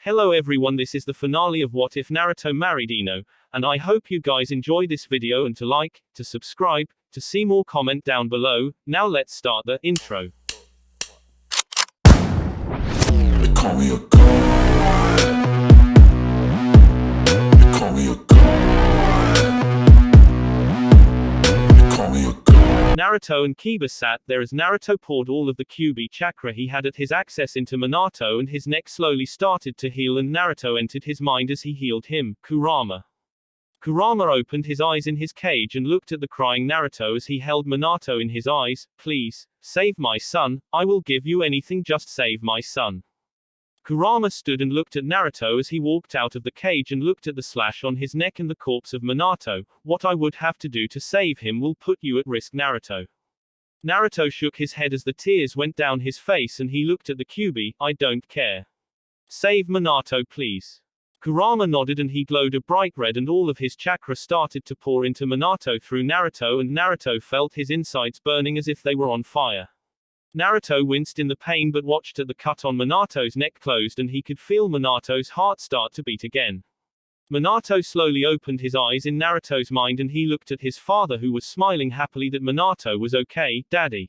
Hello everyone, this is the finale of What If Naruto Married Ino, and I hope you guys enjoy this video and to like, to subscribe, to see more comment down below. Now let's start the intro. They call me a god. They call me a god. They call me a god. Naruto and Kiba sat there as Naruto poured all of the Kyuubi chakra he had at his access into Monato, and his neck slowly started to heal and Naruto entered his mind as he healed him. Kurama. Kurama opened his eyes in his cage and looked at the crying Naruto as he held Monato in his eyes. Please, save my son, I will give you anything, just save my son. Kurama stood and looked at Naruto as he walked out of the cage and looked at the slash on his neck and the corpse of Monato. What I would have to do to save him will put you at risk, Naruto. Naruto shook his head as the tears went down his face and he looked at the Kyuubi. I don't care. Save Monato, please. Kurama nodded and he glowed a bright red and all of his chakra started to pour into Monato through Naruto, and Naruto felt his insides burning as if they were on fire. Naruto winced in the pain but watched as the cut on Monato's neck closed and he could feel Monato's heart start to beat again. Monato slowly opened his eyes in Naruto's mind and he looked at his father, who was smiling happily that Monato was okay. Daddy.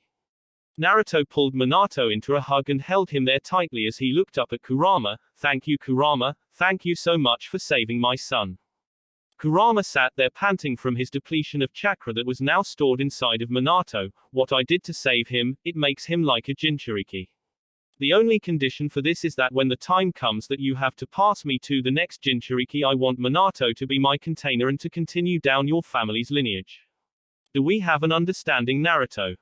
Naruto pulled Monato into a hug and held him there tightly as he looked up at Kurama. Thank you, Kurama, thank you so much for saving my son. Kurama sat there panting from his depletion of chakra that was now stored inside of Monato. What I did to save him, it makes him like a Jinchuriki. The only condition for this is that when the time comes that you have to pass me to the next Jinchuriki, I want Monato to be my container and to continue down your family's lineage. Do we have an understanding, Naruto?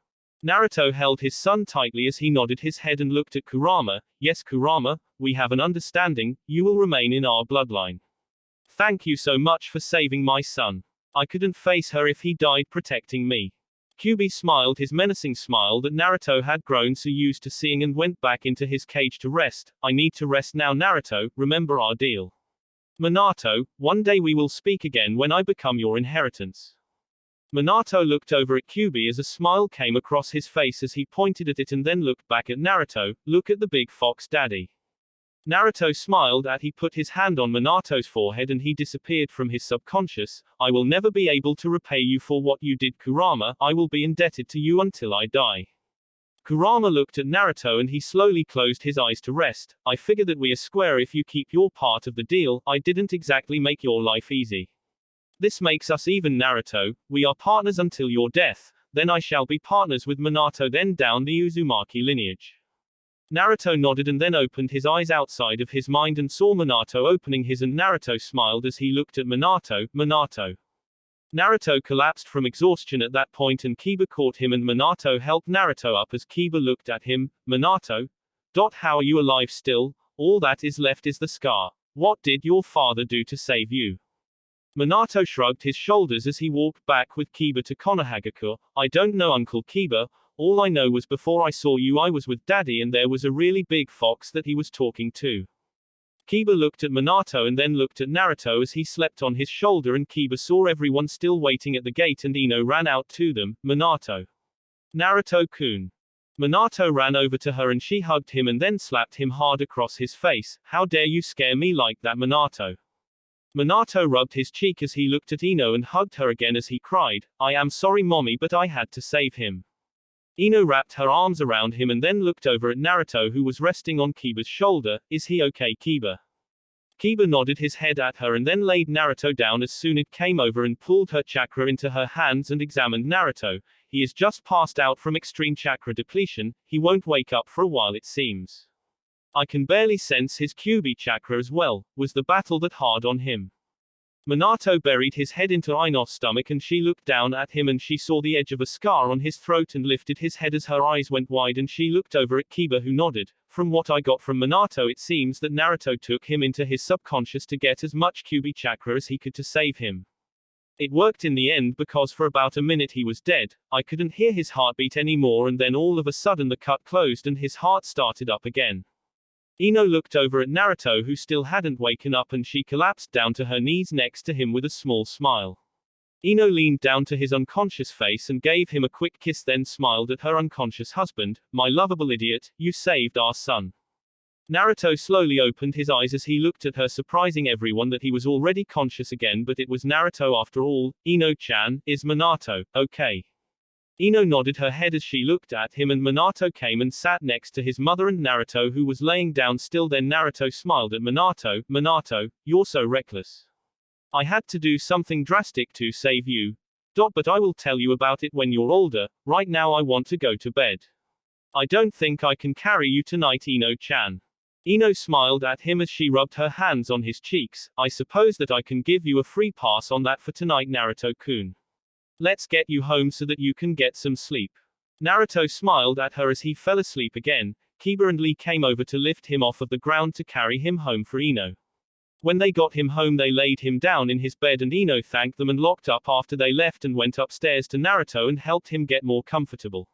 Naruto held his son tightly as he nodded his head and looked at Kurama. Yes, Kurama, we have an understanding, you will remain in our bloodline. Thank you so much for saving my son. I couldn't face her if he died protecting me. Kyuubi smiled his menacing smile that Naruto had grown so used to seeing and went back into his cage to rest. I need to rest now, Naruto, remember our deal. Monato, one day we will speak again when I become your inheritance. Monato looked over at Kyuubi as a smile came across his face as he pointed at it and then looked back at Naruto. Look at the big fox, daddy. Naruto smiled as he put his hand on Monato's forehead and he disappeared from his subconscious. I will never be able to repay you for what you did, Kurama. I will be indebted to you until I die. Kurama looked at Naruto and he slowly closed his eyes to rest. I figure that we are square if you keep your part of the deal. I didn't exactly make your life easy. This makes us even, Naruto. We are partners until your death. Then I shall be partners with Monato, then down the Uzumaki lineage. Naruto nodded and then opened his eyes outside of his mind and saw Monato opening his, and Naruto smiled as he looked at Monato. Monato. Naruto collapsed from exhaustion at that point and Kiba caught him and Monato helped Naruto up as Kiba looked at him. Monato. How are you alive still? All that is left is the scar. What did your father do to save you? Monato shrugged his shoulders as he walked back with Kiba to Konohagakure. I don't know, Uncle Kiba. All I know was before I saw you I was with Daddy and there was a really big fox that he was talking to. Kiba looked at Monato and then looked at Naruto as he slept on his shoulder, and Kiba saw everyone still waiting at the gate and Ino ran out to them. Monato. Naruto-kun. Monato ran over to her and she hugged him and then slapped him hard across his face. How dare you scare me like that, Monato? Monato rubbed his cheek as he looked at Ino and hugged her again as he cried, I am sorry mommy, but I had to save him. Ino wrapped her arms around him and then looked over at Naruto, who was resting on Kiba's shoulder. Is he okay, Kiba? Kiba nodded his head at her and then laid Naruto down as soon it came over and pulled her chakra into her hands and examined Naruto. He is just passed out from extreme chakra depletion, he won't wake up for a while it seems. I can barely sense his Kyuubi chakra as well. Was the battle that hard on him? Monato buried his head into Ino's stomach and she looked down at him and she saw the edge of a scar on his throat and lifted his head as her eyes went wide and she looked over at Kiba, who nodded. From what I got from Monato, it seems that Naruto took him into his subconscious to get as much Kyuubi chakra as he could to save him. It worked in the end because for about a minute he was dead. I couldn't hear his heartbeat anymore and then all of a sudden the cut closed and his heart started up again. Ino looked over at Naruto, who still hadn't waken up, and she collapsed down to her knees next to him with a small smile. Ino leaned down to his unconscious face and gave him a quick kiss, then smiled at her unconscious husband. My lovable idiot, you saved our son. Naruto slowly opened his eyes as he looked at her, surprising everyone that he was already conscious again, but it was Naruto after all. Ino-chan, is Monato okay? Ino nodded her head as she looked at him, and Monato came and sat next to his mother and Naruto, who was laying down still. Then Naruto smiled at Monato. Monato, you're so reckless. I had to do something drastic to save you. But I will tell you about it when you're older. Right now I want to go to bed. I don't think I can carry you tonight, Ino-chan. Ino smiled at him as she rubbed her hands on his cheeks. I suppose that I can give you a free pass on that for tonight, Naruto-kun. Let's get you home so that you can get some sleep. Naruto smiled at her as he fell asleep again. Kiba and Lee came over to lift him off of the ground to carry him home for Ino. When they got him home, they laid him down in his bed, and Ino thanked them and locked up after they left and went upstairs to Naruto and helped him get more comfortable.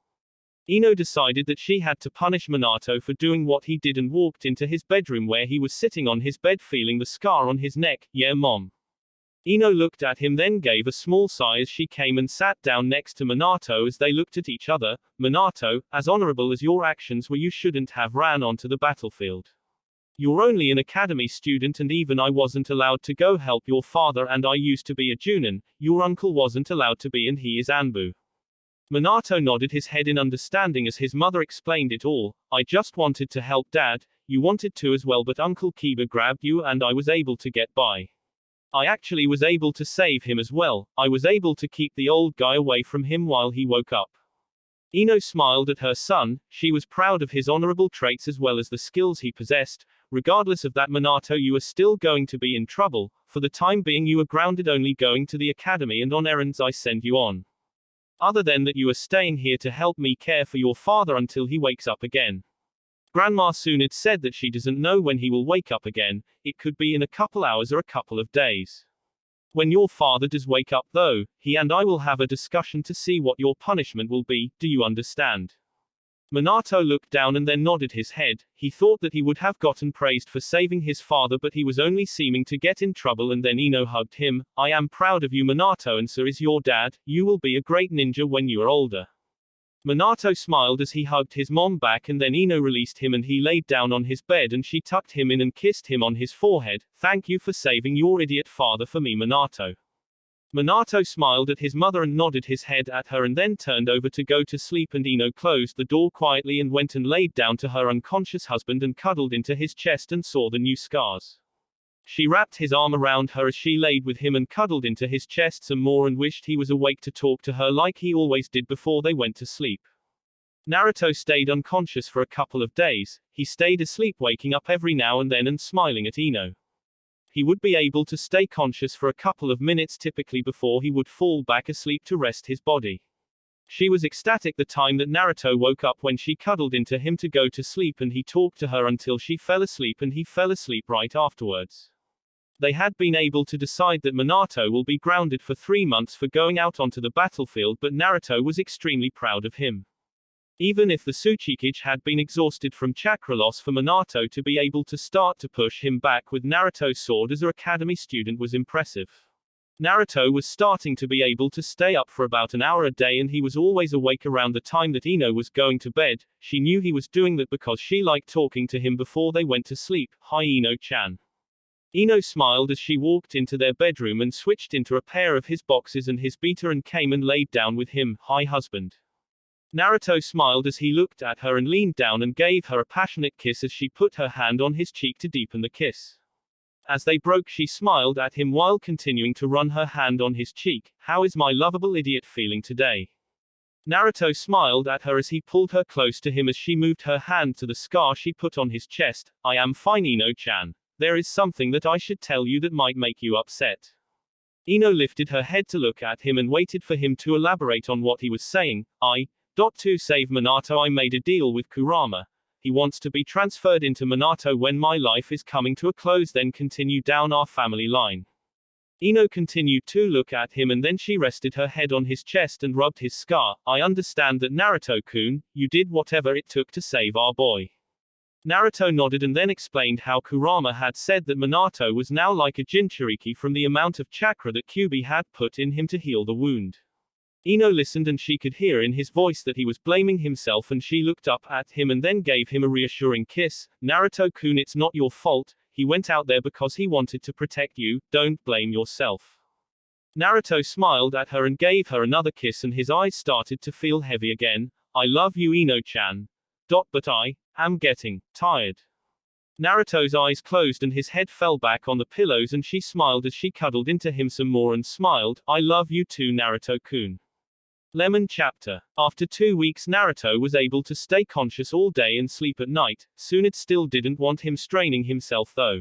Ino decided that she had to punish Monato for doing what he did and walked into his bedroom where he was sitting on his bed feeling the scar on his neck. Yeah, mom. Ino looked at him, then gave a small sigh as she came and sat down next to Monato as they looked at each other. Monato, as honorable as your actions were, you shouldn't have ran onto the battlefield. You're only an academy student, and even I wasn't allowed to go help your father, and I used to be a Junin. Your uncle wasn't allowed to be, and he is Anbu. Monato nodded his head in understanding as his mother explained it all. I just wanted to help Dad. You wanted to as well, but Uncle Kiba grabbed you and I was able to get by. I actually was able to save him as well. I was able to keep the old guy away from him while he woke up. Ino smiled at her son. She was proud of his honorable traits as well as the skills he possessed. Regardless of that, Monato, you are still going to be in trouble. For the time being, you are grounded, only going to the academy and on errands I send you on. Other than that, you are staying here to help me care for your father until he wakes up again. Grandma Sunid said that she doesn't know when he will wake up again. It could be in a couple hours or a couple of days. When your father does wake up though, he and I will have a discussion to see what your punishment will be. Do you understand? Monato looked down and then nodded his head. He thought that he would have gotten praised for saving his father, but he was only seeming to get in trouble. And then Ino hugged him. I am proud of you, Monato, and so is your dad. You will be a great ninja when you are older. Monato smiled as he hugged his mom back, and then Ino released him and he laid down on his bed and she tucked him in and kissed him on his forehead. Thank you for saving your idiot father for me, Monato. Monato smiled at his mother and nodded his head at her and then turned over to go to sleep, and Ino closed the door quietly and went and laid down to her unconscious husband and cuddled into his chest and saw the new scars. She wrapped his arm around her as she laid with him and cuddled into his chest some more and wished he was awake to talk to her like he always did before they went to sleep. Naruto stayed unconscious for a couple of days. He stayed asleep, waking up every now and then and smiling at Ino. He would be able to stay conscious for a couple of minutes typically before he would fall back asleep to rest his body. She was ecstatic the time that Naruto woke up when she cuddled into him to go to sleep, and he talked to her until she fell asleep, and he fell asleep right afterwards. They had been able to decide that Monato will be grounded for 3 months for going out onto the battlefield, but Naruto was extremely proud of him. Even if the Tsuchikage had been exhausted from chakra loss, for Monato to be able to start to push him back with Naruto's sword as an academy student was impressive. Naruto was starting to be able to stay up for about an hour a day, and he was always awake around the time that Ino was going to bed. She knew he was doing that because she liked talking to him before they went to sleep. Hi, Ino-chan. Ino smiled as she walked into their bedroom and switched into a pair of his boxes and his beater and came and laid down with him. Hi, husband. Naruto smiled as he looked at her and leaned down and gave her a passionate kiss as she put her hand on his cheek to deepen the kiss. As they broke, she smiled at him while continuing to run her hand on his cheek. How is my lovable idiot feeling today? Naruto smiled at her as he pulled her close to him as she moved her hand to the scar she put on his chest. I am fine, Ino-chan. There is something that I should tell you that might make you upset. Ino lifted her head to look at him and waited for him to elaborate on what he was saying. To save Monato, I made a deal with Kurama. He wants to be transferred into Monato when my life is coming to a close, then continue down our family line. Ino continued to look at him and then she rested her head on his chest and rubbed his scar. I understand that, Naruto-kun. You did whatever it took to save our boy. Naruto nodded and then explained how Kurama had said that Monato was now like a Jinchuriki from the amount of chakra that Kyuubi had put in him to heal the wound. Ino listened and she could hear in his voice that he was blaming himself, and she looked up at him and then gave him a reassuring kiss. Naruto-kun, it's not your fault. He went out there because he wanted to protect you. Don't blame yourself. Naruto smiled at her and gave her another kiss, and his eyes started to feel heavy again. I love you, Ino-chan. But I am getting tired. Naruto's eyes closed and his head fell back on the pillows, and she smiled as she cuddled into him some more and smiled. I love you too, Naruto-kun. Lemon chapter. After 2 weeks, Naruto was able to stay conscious all day and sleep at night. Soon it still didn't want him straining himself though.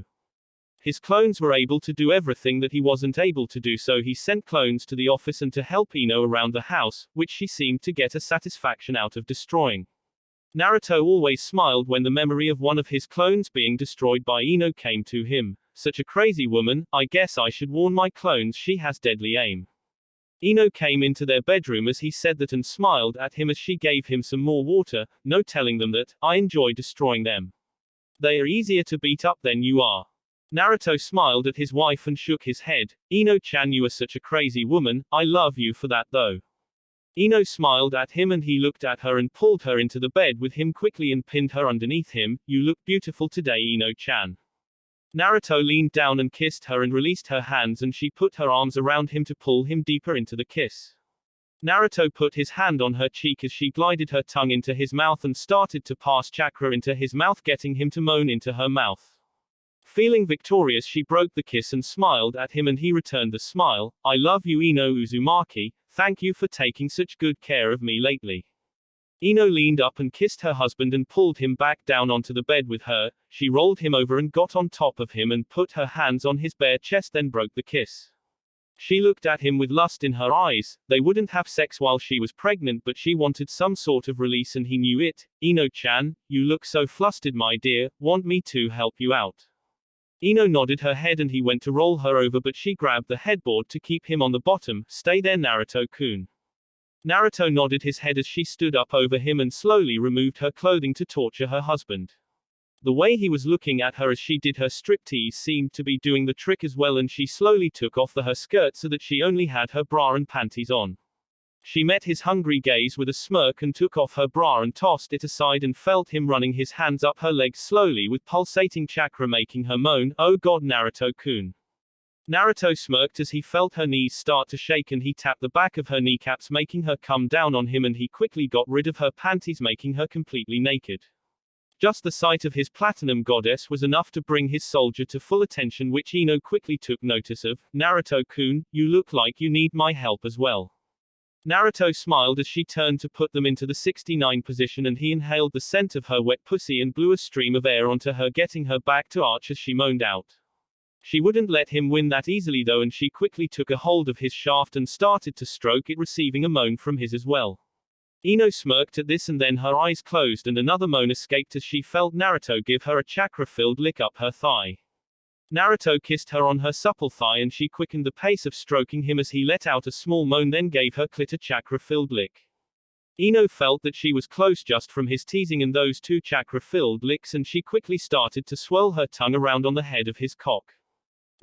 His clones were able to do everything that he wasn't able to do, so he sent clones to the office and to help Ino around the house, which she seemed to get a satisfaction out of destroying. Naruto always smiled when the memory of one of his clones being destroyed by Ino came to him. Such a crazy woman, I guess I should warn my clones she has deadly aim. Ino came into their bedroom as he said that and smiled at him as she gave him some more water, no telling them that, I enjoy destroying them. They are easier to beat up than you are. Naruto smiled at his wife and shook his head. Ino-chan, you are such a crazy woman, I love you for that though. Ino smiled at him and he looked at her and pulled her into the bed with him quickly and pinned her underneath him. You look beautiful today, Ino-chan. Naruto leaned down and kissed her and released her hands, and she put her arms around him to pull him deeper into the kiss. Naruto put his hand on her cheek as she glided her tongue into his mouth and started to pass chakra into his mouth, getting him to moan into her mouth. Feeling victorious, she broke the kiss and smiled at him, and he returned the smile. I love you, Ino Uzumaki. Thank you for taking such good care of me lately. Ino leaned up and kissed her husband and pulled him back down onto the bed with her. She rolled him over and got on top of him and put her hands on his bare chest, then broke the kiss. She looked at him with lust in her eyes. They wouldn't have sex while she was pregnant, but she wanted some sort of release and he knew it. Ino-chan, you look so flustered, my dear. Want me to help you out? Ino nodded her head and he went to roll her over, but she grabbed the headboard to keep him on the bottom. Stay there, Naruto-kun. Naruto nodded his head as she stood up over him and slowly removed her clothing to torture her husband. The way he was looking at her as she did her striptease seemed to be doing the trick as well, and she slowly took off her skirt so that she only had her bra and panties on. She met his hungry gaze with a smirk and took off her bra and tossed it aside and felt him running his hands up her legs slowly with pulsating chakra, making her moan, oh god, Naruto-kun. Naruto smirked as he felt her knees start to shake and he tapped the back of her kneecaps, making her come down on him, and he quickly got rid of her panties, making her completely naked. Just the sight of his platinum goddess was enough to bring his soldier to full attention, which Ino quickly took notice of. Naruto-kun, you look like you need my help as well. Naruto smiled as she turned to put them into the 69 position, and he inhaled the scent of her wet pussy and blew a stream of air onto her, getting her back to arch as she moaned out. She wouldn't let him win that easily though, and she quickly took a hold of his shaft and started to stroke it, receiving a moan from his as well. Ino smirked at this and then her eyes closed and another moan escaped as she felt Naruto give her a chakra-filled lick up her thigh. Naruto kissed her on her supple thigh and she quickened the pace of stroking him as he let out a small moan, then gave her clit a chakra-filled lick. Ino felt that she was close just from his teasing and those two chakra-filled licks, and she quickly started to swirl her tongue around on the head of his cock.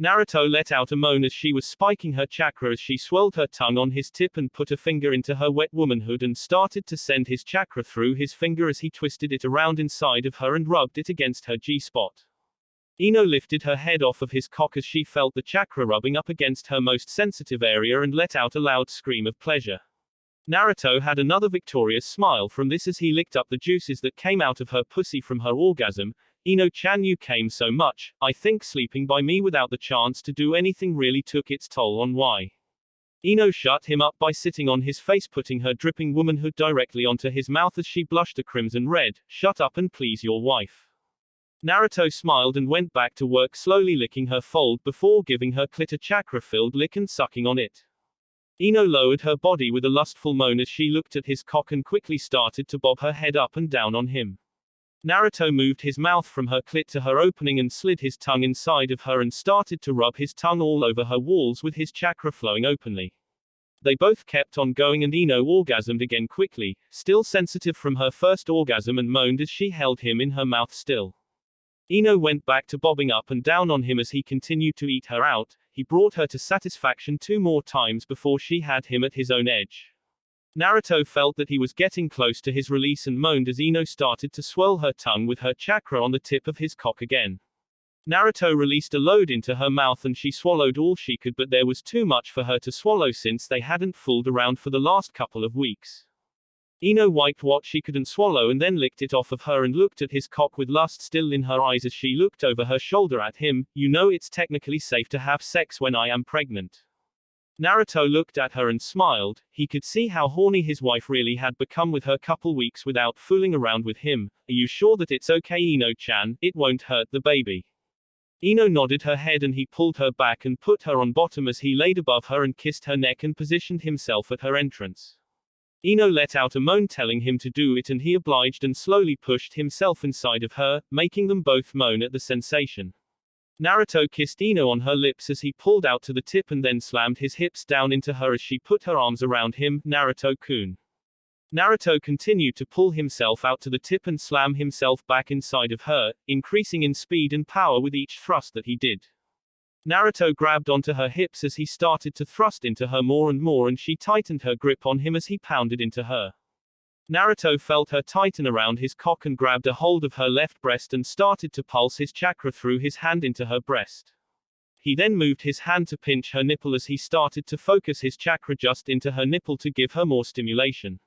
Naruto let out a moan as she was spiking her chakra as she swirled her tongue on his tip and put a finger into her wet womanhood and started to send his chakra through his finger as he twisted it around inside of her and rubbed it against her G-spot. Ino lifted her head off of his cock as she felt the chakra rubbing up against her most sensitive area and let out a loud scream of pleasure. Naruto had another victorious smile from this as he licked up the juices that came out of her pussy from her orgasm. Ino-chan, you came so much. I think sleeping by me without the chance to do anything really took its toll on Y. Ino shut him up by sitting on his face, putting her dripping womanhood directly onto his mouth as she blushed a crimson red. Shut up and please your wife. Naruto smiled and went back to work, slowly licking her fold before giving her clit a chakra-filled lick and sucking on it. Ino lowered her body with a lustful moan as she looked at his cock and quickly started to bob her head up and down on him. Naruto moved his mouth from her clit to her opening and slid his tongue inside of her and started to rub his tongue all over her walls with his chakra flowing openly. They both kept on going and Ino orgasmed again quickly, still sensitive from her first orgasm, and moaned as she held him in her mouth still. Ino went back to bobbing up and down on him as he continued to eat her out. He brought her to satisfaction 2 more times before she had him at his own edge. Naruto felt that he was getting close to his release and moaned as Ino started to swirl her tongue with her chakra on the tip of his cock again. Naruto released a load into her mouth and she swallowed all she could, but there was too much for her to swallow since they hadn't fooled around for the last couple of weeks. Ino wiped what she couldn't swallow and then licked it off of her and looked at his cock with lust still in her eyes as she looked over her shoulder at him. You know it's technically safe to have sex when I am pregnant. Naruto looked at her and smiled. He could see how horny his wife really had become with her couple weeks without fooling around with him. Are you sure that it's okay, Ino-chan? It won't hurt the baby. Ino nodded her head and he pulled her back and put her on bottom as he laid above her and kissed her neck and positioned himself at her entrance. Ino let out a moan telling him to do it and he obliged and slowly pushed himself inside of her, making them both moan at the sensation. Naruto kissed Ino on her lips as he pulled out to the tip and then slammed his hips down into her as she put her arms around him. Naruto-kun. Naruto continued to pull himself out to the tip and slam himself back inside of her, increasing in speed and power with each thrust that he did. Naruto grabbed onto her hips as he started to thrust into her more and she tightened her grip on him as he pounded into her. Naruto felt her tighten around his cock and grabbed a hold of her left breast and started to pulse his chakra through his hand into her breast. He then moved his hand to pinch her nipple as he started to focus his chakra just into her nipple to give her more stimulation.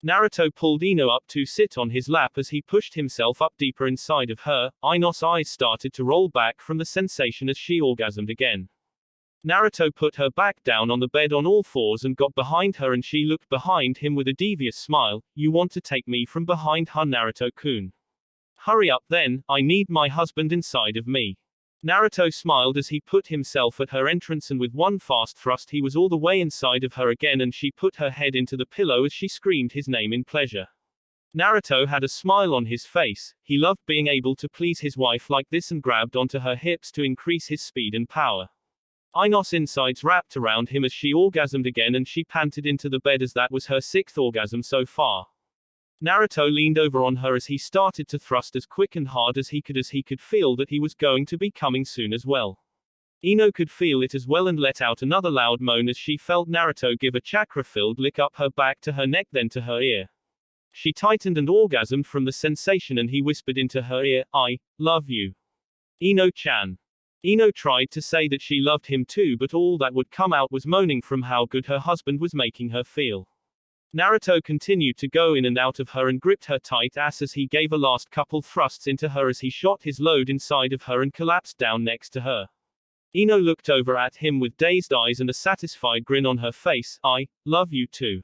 Naruto pulled Ino up to sit on his lap as he pushed himself up deeper inside of her. Ino's eyes started to roll back from the sensation as she orgasmed again. Naruto put her back down on the bed on all fours and got behind her and she looked behind him with a devious smile. You want to take me from behind, huh, Naruto-kun? Hurry up then, I need my husband inside of me. Naruto smiled as he put himself at her entrance and with one fast thrust he was all the way inside of her again and she put her head into the pillow as she screamed his name in pleasure. Naruto had a smile on his face. He loved being able to please his wife like this and grabbed onto her hips to increase his speed and power. Ino's insides wrapped around him as she orgasmed again and she panted into the bed as that was her 6th orgasm so far. Naruto leaned over on her as he started to thrust as quick and hard as he could feel that he was going to be coming soon as well. Ino could feel it as well and let out another loud moan as she felt Naruto give a chakra-filled lick up her back to her neck then to her ear. She tightened and orgasmed from the sensation and he whispered into her ear, I love you. Ino-chan. Ino tried to say that she loved him too, but all that would come out was moaning from how good her husband was making her feel. Naruto continued to go in and out of her and gripped her tight ass as he gave a last couple thrusts into her as he shot his load inside of her and collapsed down next to her. Ino looked over at him with dazed eyes and a satisfied grin on her face. I love you too.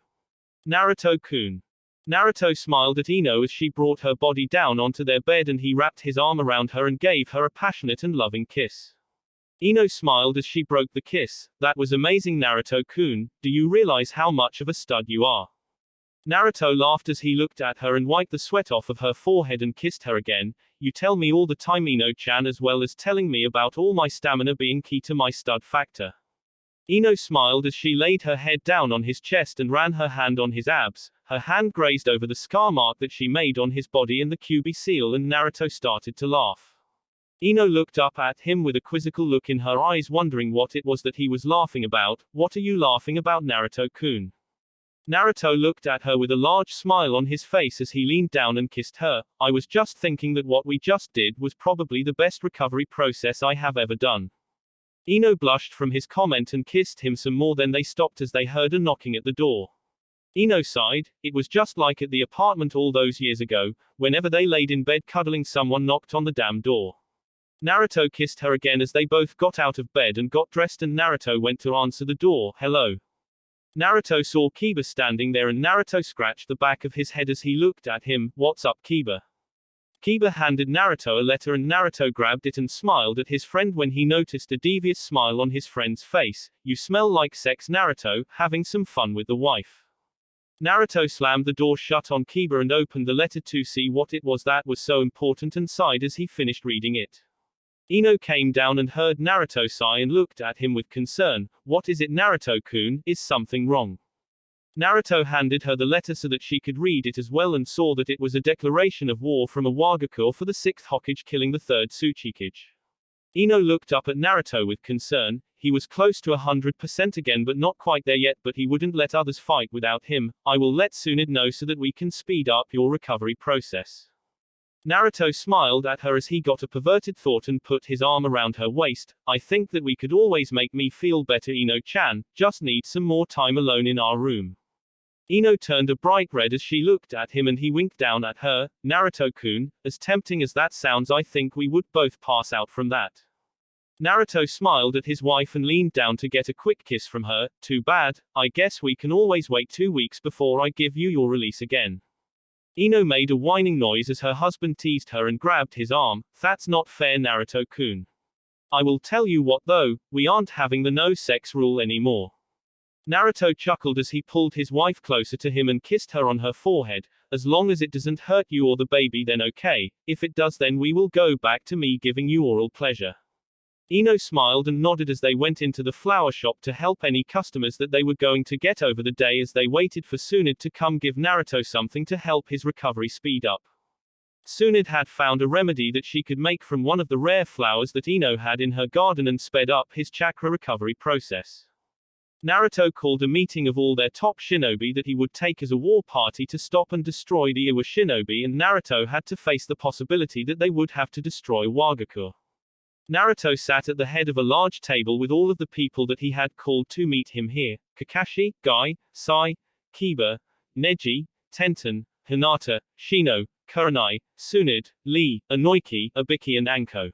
Naruto-kun. Naruto smiled at Ino as she brought her body down onto their bed and he wrapped his arm around her and gave her a passionate and loving kiss. Ino smiled as she broke the kiss. That was amazing, Naruto-kun. Do you realize how much of a stud you are? Naruto laughed as he looked at her and wiped the sweat off of her forehead and kissed her again. You tell me all the time, Ino-chan, as well as telling me about all my stamina being key to my stud factor. Ino smiled as she laid her head down on his chest and ran her hand on his abs. Her hand grazed over the scar mark that she made on his body and the QB seal and Naruto started to laugh. Ino looked up at him with a quizzical look in her eyes wondering what it was that he was laughing about. What are you laughing about, Naruto-kun? Naruto looked at her with a large smile on his face as he leaned down and kissed her. I was just thinking that what we just did was probably the best recovery process I have ever done. Ino blushed from his comment and kissed him some more, then they stopped as they heard a knocking at the door. Ino sighed. It was just like at the apartment all those years ago. Whenever they laid in bed cuddling, someone knocked on the damn door. Naruto kissed her again as they both got out of bed and got dressed and Naruto went to answer the door. Hello. Naruto saw Kiba standing there and Naruto scratched the back of his head as he looked at him. What's up, Kiba? Kiba handed Naruto a letter and Naruto grabbed it and smiled at his friend when he noticed a devious smile on his friend's face. You smell like sex, Naruto, having some fun with the wife. Naruto slammed the door shut on Kiba and opened the letter to see what it was that was so important and sighed as he finished reading it. Ino came down and heard Naruto sigh and looked at him with concern. What is it, Naruto-kun? Is something wrong? Naruto handed her the letter so that she could read it as well and saw that it was a declaration of war from Iwagakure for the 6th Hokage killing the 3rd Tsuchikage. Ino looked up at Naruto with concern. He was close to 100% again but not quite there yet, but he wouldn't let others fight without him. I will let Tsunade know so that we can speed up your recovery process. Naruto smiled at her as he got a perverted thought and put his arm around her waist. I think that we could always make me feel better, Ino-chan, just need some more time alone in our room. Ino turned a bright red as she looked at him and he winked down at her. Naruto-kun, as tempting as that sounds, I think we would both pass out from that. Naruto smiled at his wife and leaned down to get a quick kiss from her. Too bad, I guess we can always wait 2 weeks before I give you your release again. Ino made a whining noise as her husband teased her and grabbed his arm. That's not fair, Naruto-kun. I will tell you what though, we aren't having the no sex rule anymore. Naruto chuckled as he pulled his wife closer to him and kissed her on her forehead. As long as it doesn't hurt you or the baby, then okay. If it does, then we will go back to me giving you oral pleasure. Ino smiled and nodded as they went into the flower shop to help any customers that they were going to get over the day as they waited for Tsunade to come give Naruto something to help his recovery speed up. Tsunade had found a remedy that she could make from one of the rare flowers that Ino had in her garden and sped up his chakra recovery process. Naruto called a meeting of all their top shinobi that he would take as a war party to stop and destroy the Iwa shinobi, and Naruto had to face the possibility that they would have to destroy Iwagakure. Naruto sat at the head of a large table with all of the people that he had called to meet him here: Kakashi, Guy, Sai, Kiba, Neji, Tenten, Hinata, Shino, Kurenai, Tsunade, Lee, Inoiki, Ibiki and Anko.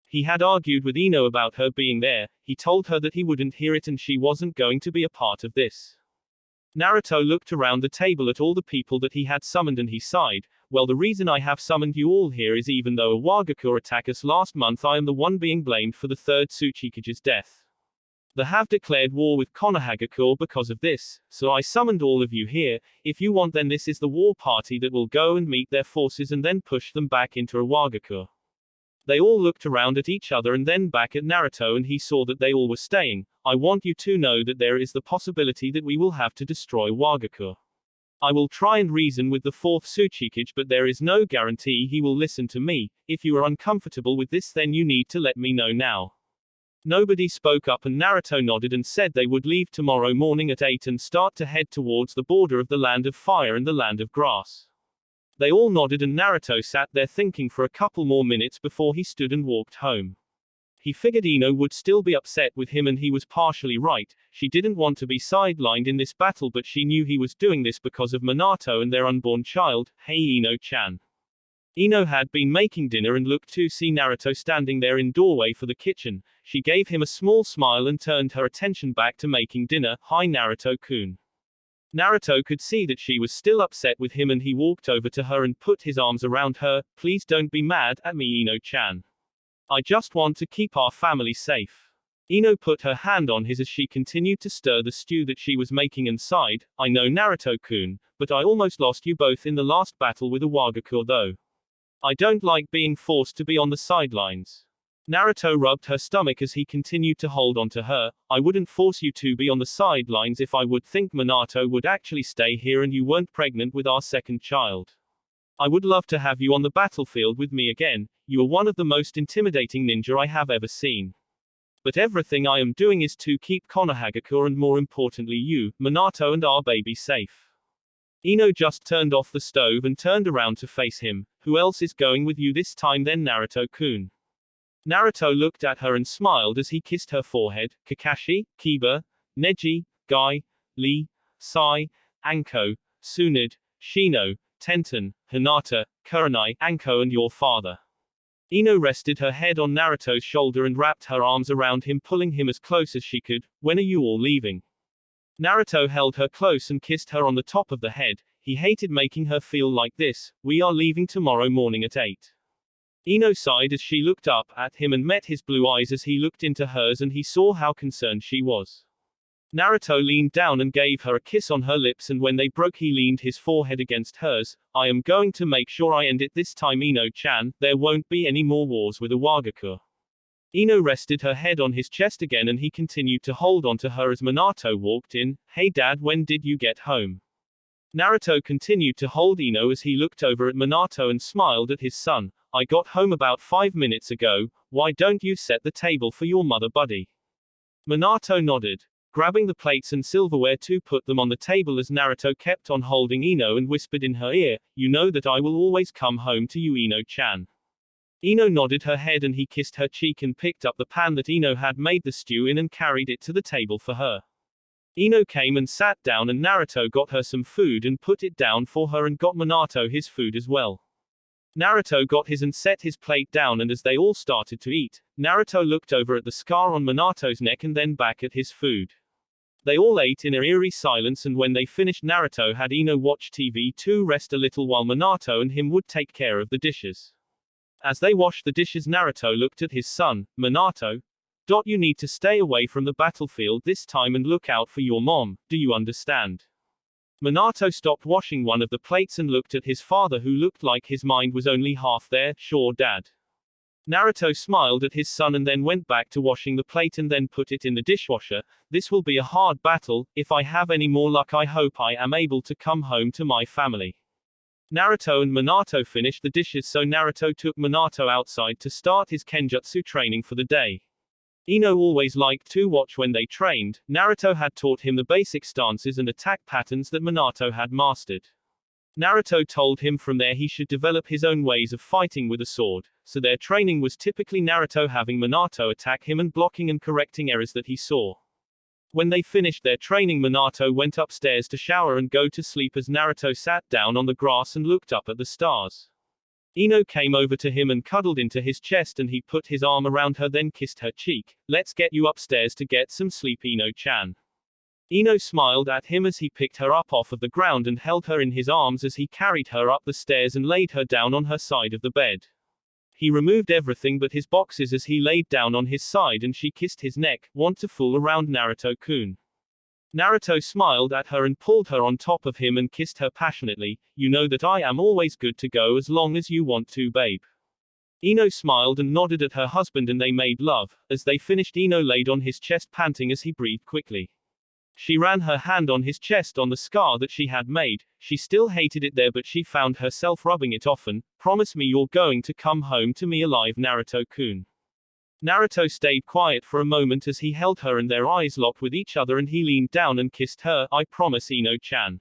He had argued with Ino about her being there. He told her that he wouldn't hear it and she wasn't going to be a part of this. Naruto looked around the table at all the people that he had summoned and he sighed. Well, the reason I have summoned you all here is even though Iwagakure attacked us last month, I am the one being blamed for the third Tsuchikage's death. They have declared war with Konohagakure because of this, so I summoned all of you here. If you want, then this is the war party that will go and meet their forces and then push them back into Iwagakure. They all looked around at each other and then back at Naruto, and he saw that they all were staying. I want you to know that there is the possibility that we will have to destroy Iwagakure. I will try and reason with the fourth Tsuchikage, but there is no guarantee he will listen to me. If you are uncomfortable with this, then you need to let me know now. Nobody spoke up and Naruto nodded and said they would leave tomorrow morning at 8 and start to head towards the border of the Land of Fire and the Land of Grass. They all nodded and Naruto sat there thinking for a couple more minutes before he stood and walked home. He figured Ino would still be upset with him, and he was partially right. She didn't want to be sidelined in this battle, but she knew he was doing this because of Monato and their unborn child. Hey Ino-chan. Ino had been making dinner and looked to see Naruto standing there in doorway for the kitchen. She gave him a small smile and turned her attention back to making dinner. Hi Naruto-kun. Naruto could see that she was still upset with him and he walked over to her and put his arms around her. Please don't be mad at me, Ino-chan. I just want to keep our family safe. Ino put her hand on his as she continued to stir the stew that she was making and sighed. I know Naruto-kun, but I almost lost you both in the last battle with Iwagakure though. I don't like being forced to be on the sidelines. Naruto rubbed her stomach as he continued to hold on to her. I wouldn't force you to be on the sidelines if I would think Monato would actually stay here and you weren't pregnant with our second child. I would love to have you on the battlefield with me again. You are one of the most intimidating ninja I have ever seen. But everything I am doing is to keep Konohagakure and more importantly you, Monato and our baby safe. Ino just turned off the stove and turned around to face him. Who else is going with you this time then, Naruto-kun? Naruto looked at her and smiled as he kissed her forehead. Kakashi, Kiba, Neji, Guy, Lee, Sai, Anko, Tsunade, Shino, Tenten, Hinata, Kurenai, Anko and your father. Ino rested her head on Naruto's shoulder and wrapped her arms around him, pulling him as close as she could. When are you all leaving? Naruto held her close and kissed her on the top of the head. He hated making her feel like this. We are leaving tomorrow morning at 8. Ino sighed as she looked up at him and met his blue eyes as he looked into hers, and he saw how concerned she was. Naruto leaned down and gave her a kiss on her lips, and when they broke he leaned his forehead against hers. I am going to make sure I end it this time, Ino-chan. There won't be any more wars with Iwagakure. Ino rested her head on his chest again and he continued to hold on to her as Monato walked in. Hey dad, when did you get home? Naruto continued to hold Ino as he looked over at Monato and smiled at his son. I got home about 5 minutes ago. Why don't you set the table for your mother, buddy? Monato nodded, grabbing the plates and silverware to put them on the table as Naruto kept on holding Ino and whispered in her ear, "You know that I will always come home to you, Ino-chan." Ino nodded her head and he kissed her cheek and picked up the pan that Ino had made the stew in and carried it to the table for her. Ino came and sat down and Naruto got her some food and put it down for her and got Monato his food as well. Naruto got his and set his plate down and as they all started to eat, Naruto looked over at the scar on Monato's neck and then back at his food. They all ate in an eerie silence and when they finished Naruto had Ino watch TV to rest a little while Monato and him would take care of the dishes. As they washed the dishes Naruto looked at his son, Monato. You need to stay away from the battlefield this time and look out for your mom, do you understand? Monato stopped washing one of the plates and looked at his father who looked like his mind was only half there. Sure, Dad. Naruto smiled at his son and then went back to washing the plate and then put it in the dishwasher. This will be a hard battle. If I have any more luck I hope I am able to come home to my family. Naruto and Monato finished the dishes so Naruto took Monato outside to start his kenjutsu training for the day. Ino always liked to watch when they trained. Naruto had taught him the basic stances and attack patterns that Monato had mastered. Naruto told him from there he should develop his own ways of fighting with a sword, so their training was typically Naruto having Monato attack him and blocking and correcting errors that he saw. When they finished their training Monato went upstairs to shower and go to sleep as Naruto sat down on the grass and looked up at the stars. Ino came over to him and cuddled into his chest and he put his arm around her then kissed her cheek. Let's get you upstairs to get some sleep Ino-chan. Ino smiled at him as he picked her up off of the ground and held her in his arms as he carried her up the stairs and laid her down on her side of the bed. He removed everything but his boxes as he laid down on his side and she kissed his neck. Want to fool around Naruto-kun? Naruto smiled at her and pulled her on top of him and kissed her passionately. You know that I am always good to go as long as you want to, babe. Ino smiled and nodded at her husband and they made love. As they finished Ino laid on his chest panting as he breathed quickly. She ran her hand on his chest on the scar that she had made. She still hated it there but she found herself rubbing it often. Promise me you're going to come home to me alive, Naruto-kun. Naruto stayed quiet for a moment as he held her and their eyes locked with each other and he leaned down and kissed her. I promise, Ino-chan.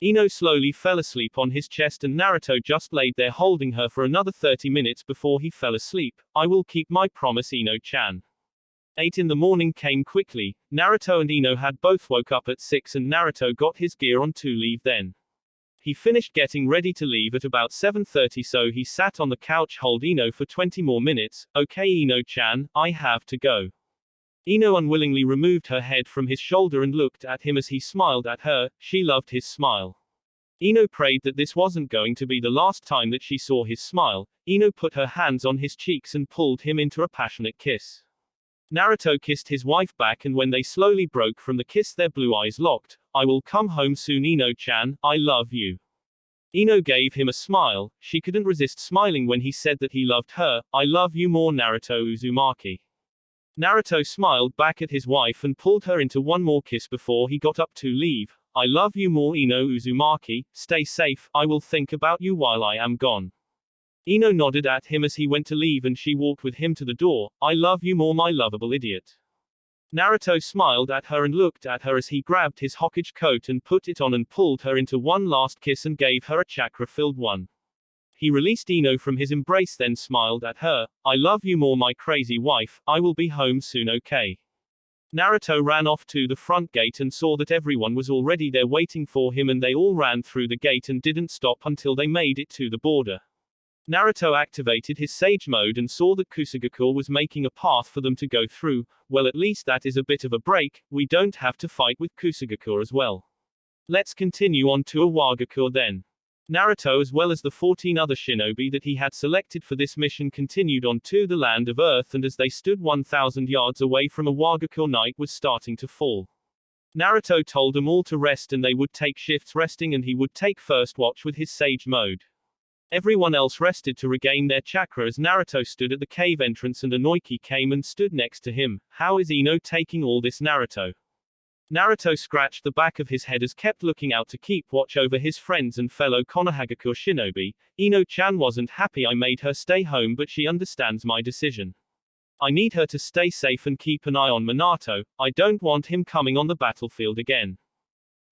Ino slowly fell asleep on his chest and Naruto just laid there holding her for another 30 minutes before he fell asleep. I will keep my promise, Ino-chan. 8 in the morning came quickly. Naruto and Ino had both woke up at 6 and Naruto got his gear on to leave then. He finished getting ready to leave at about 7:30 so he sat on the couch hold Ino for 20 more minutes. Okay Ino-chan, I have to go. Ino unwillingly removed her head from his shoulder and looked at him as he smiled at her. She loved his smile. Ino prayed that this wasn't going to be the last time that she saw his smile. Ino put her hands on his cheeks and pulled him into a passionate kiss. Naruto kissed his wife back and when they slowly broke from the kiss their blue eyes locked. I will come home soon Ino-chan, I love you. Ino gave him a smile. She couldn't resist smiling when he said that he loved her. I love you more Naruto Uzumaki. Naruto smiled back at his wife and pulled her into one more kiss before he got up to leave. I love you more Ino Uzumaki, stay safe, I will think about you while I am gone. Ino nodded at him as he went to leave and she walked with him to the door. I love you more my lovable idiot. Naruto smiled at her and looked at her as he grabbed his Hokage coat and put it on and pulled her into one last kiss and gave her a chakra-filled one. He released Ino from his embrace then smiled at her. I love you more my crazy wife, I will be home soon okay. Naruto ran off to the front gate and saw that everyone was already there waiting for him and they all ran through the gate and didn't stop until they made it to the border. Naruto activated his Sage mode and saw that Kusagakure was making a path for them to go through. Well, at least that is a bit of a break, we don't have to fight with Kusagakure as well. Let's continue on to Iwagakure then. Naruto as well as the 14 other shinobi that he had selected for this mission continued on to the land of Earth and as they stood 1,000 yards away from Iwagakure night was starting to fall. Naruto told them all to rest and they would take shifts resting and he would take first watch with his Sage mode. Everyone else rested to regain their chakra as Naruto stood at the cave entrance and Inoiki came and stood next to him. How is Ino taking all this Naruto? Naruto scratched the back of his head as kept looking out to keep watch over his friends and fellow Konohagakure shinobi. Ino-chan wasn't happy I made her stay home but she understands my decision. I need her to stay safe and keep an eye on Monato. I don't want him coming on the battlefield again.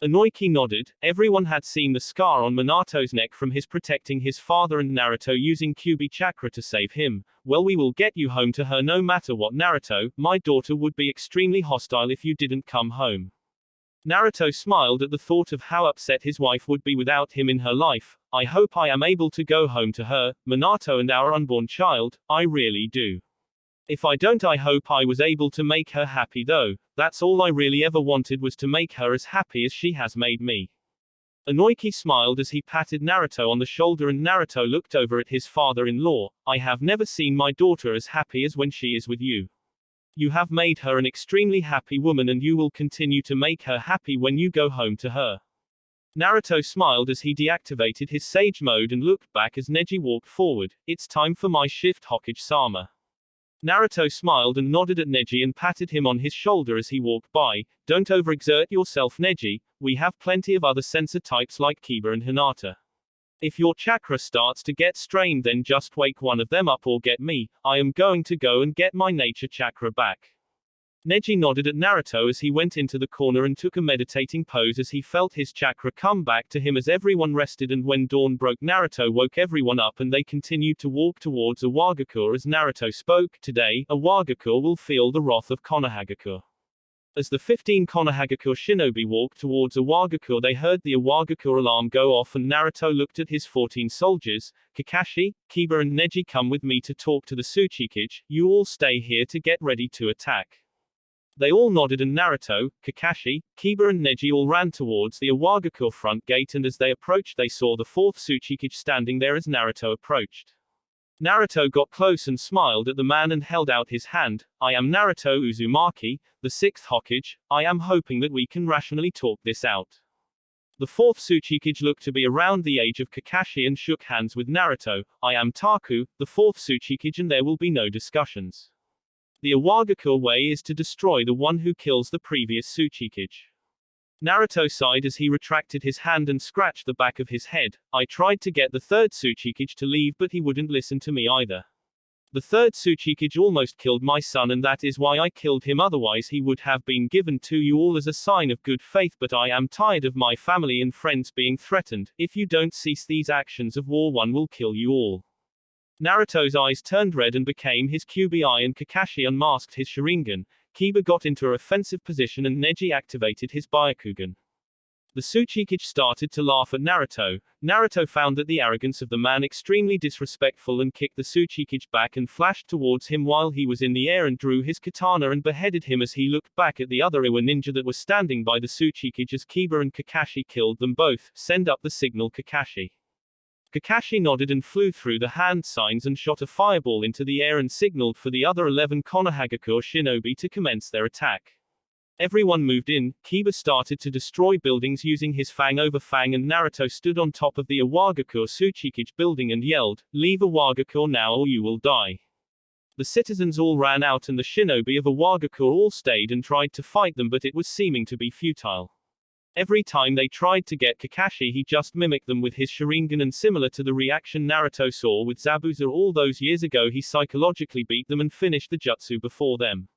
Inoiki nodded. Everyone had seen the scar on Monato's neck from his protecting his father and Naruto using Kyuubi chakra to save him. Well, we will get you home to her no matter what, Naruto. My daughter would be extremely hostile if you didn't come home. Naruto smiled at the thought of how upset his wife would be without him in her life. I hope I am able to go home to her, Monato and our unborn child. I really do. If I don't, I hope I was able to make her happy though. That's all I really ever wanted, was to make her as happy as she has made me. Inoiki smiled as he patted Naruto on the shoulder, and Naruto looked over at his father-in-law. I have never seen my daughter as happy as when she is with you. You have made her an extremely happy woman, and you will continue to make her happy when you go home to her. Naruto smiled as he deactivated his Sage mode and looked back as Neji walked forward. It's time for my shift, Hokage-sama. Naruto smiled and nodded at Neji and patted him on his shoulder as he walked by. Don't overexert yourself, Neji. We have plenty of other sensor types like Kiba and Hinata. If your chakra starts to get strained, then just wake one of them up or get me. I am going to go and get my nature chakra back. Neji nodded at Naruto as he went into the corner and took a meditating pose as he felt his chakra come back to him as everyone rested, and when dawn broke, Naruto woke everyone up and they continued to walk towards Iwagakure as Naruto spoke. Today, Iwagakure will feel the wrath of Konohagakure. As the 15 Konohagakure shinobi walked towards Iwagakure, they heard the Iwagakure alarm go off, and Naruto looked at his 14 soldiers. Kakashi, Kiba and Neji, come with me to talk to the Tsuchikage. You all stay here to get ready to attack. They all nodded, and Naruto, Kakashi, Kiba and Neji all ran towards the Iwagakure front gate, and as they approached they saw the 4th Tsuchikage standing there as Naruto approached. Naruto got close and smiled at the man and held out his hand. I am Naruto Uzumaki, the 6th Hokage. I am hoping that we can rationally talk this out. The 4th Tsuchikage looked to be around the age of Kakashi and shook hands with Naruto. I am Taku, the 4th Tsuchikage, and there will be no discussions. The Iwagakure way is to destroy the one who kills the previous Tsuchikage. Naruto sighed as he retracted his hand and scratched the back of his head. I tried to get the 3rd Tsuchikage to leave, but he wouldn't listen to me either. The 3rd Tsuchikage almost killed my son, and that is why I killed him, otherwise he would have been given to you all as a sign of good faith, but I am tired of my family and friends being threatened. If you don't cease these actions of war, one will kill you all. Naruto's eyes turned red and became his Kyuubi eye, and Kakashi unmasked his Sharingan. Kiba got into a offensive position and Neji activated his Byakugan. The Tsuchikage started to laugh at Naruto. Naruto found that the arrogance of the man extremely disrespectful and kicked the Tsuchikage back and flashed towards him while he was in the air and drew his katana and beheaded him as he looked back at the other Iwa ninja that was standing by the Tsuchikage as Kiba and Kakashi killed them both. Send up the signal, Kakashi. Kakashi nodded and flew through the hand signs and shot a fireball into the air and signaled for the other 11 Konohagakure shinobi to commence their attack. Everyone moved in. Kiba started to destroy buildings using his Fang over Fang, and Naruto stood on top of the Iwagakure Tsuchikage building and yelled, "Leave Iwagakure now or you will die." The citizens all ran out and the shinobi of Iwagakure all stayed and tried to fight them, but it was seeming to be futile. Every time they tried to get Kakashi, he just mimicked them with his Sharingan, and similar to the reaction Naruto saw with Zabuza all those years ago, he psychologically beat them and finished the jutsu before them.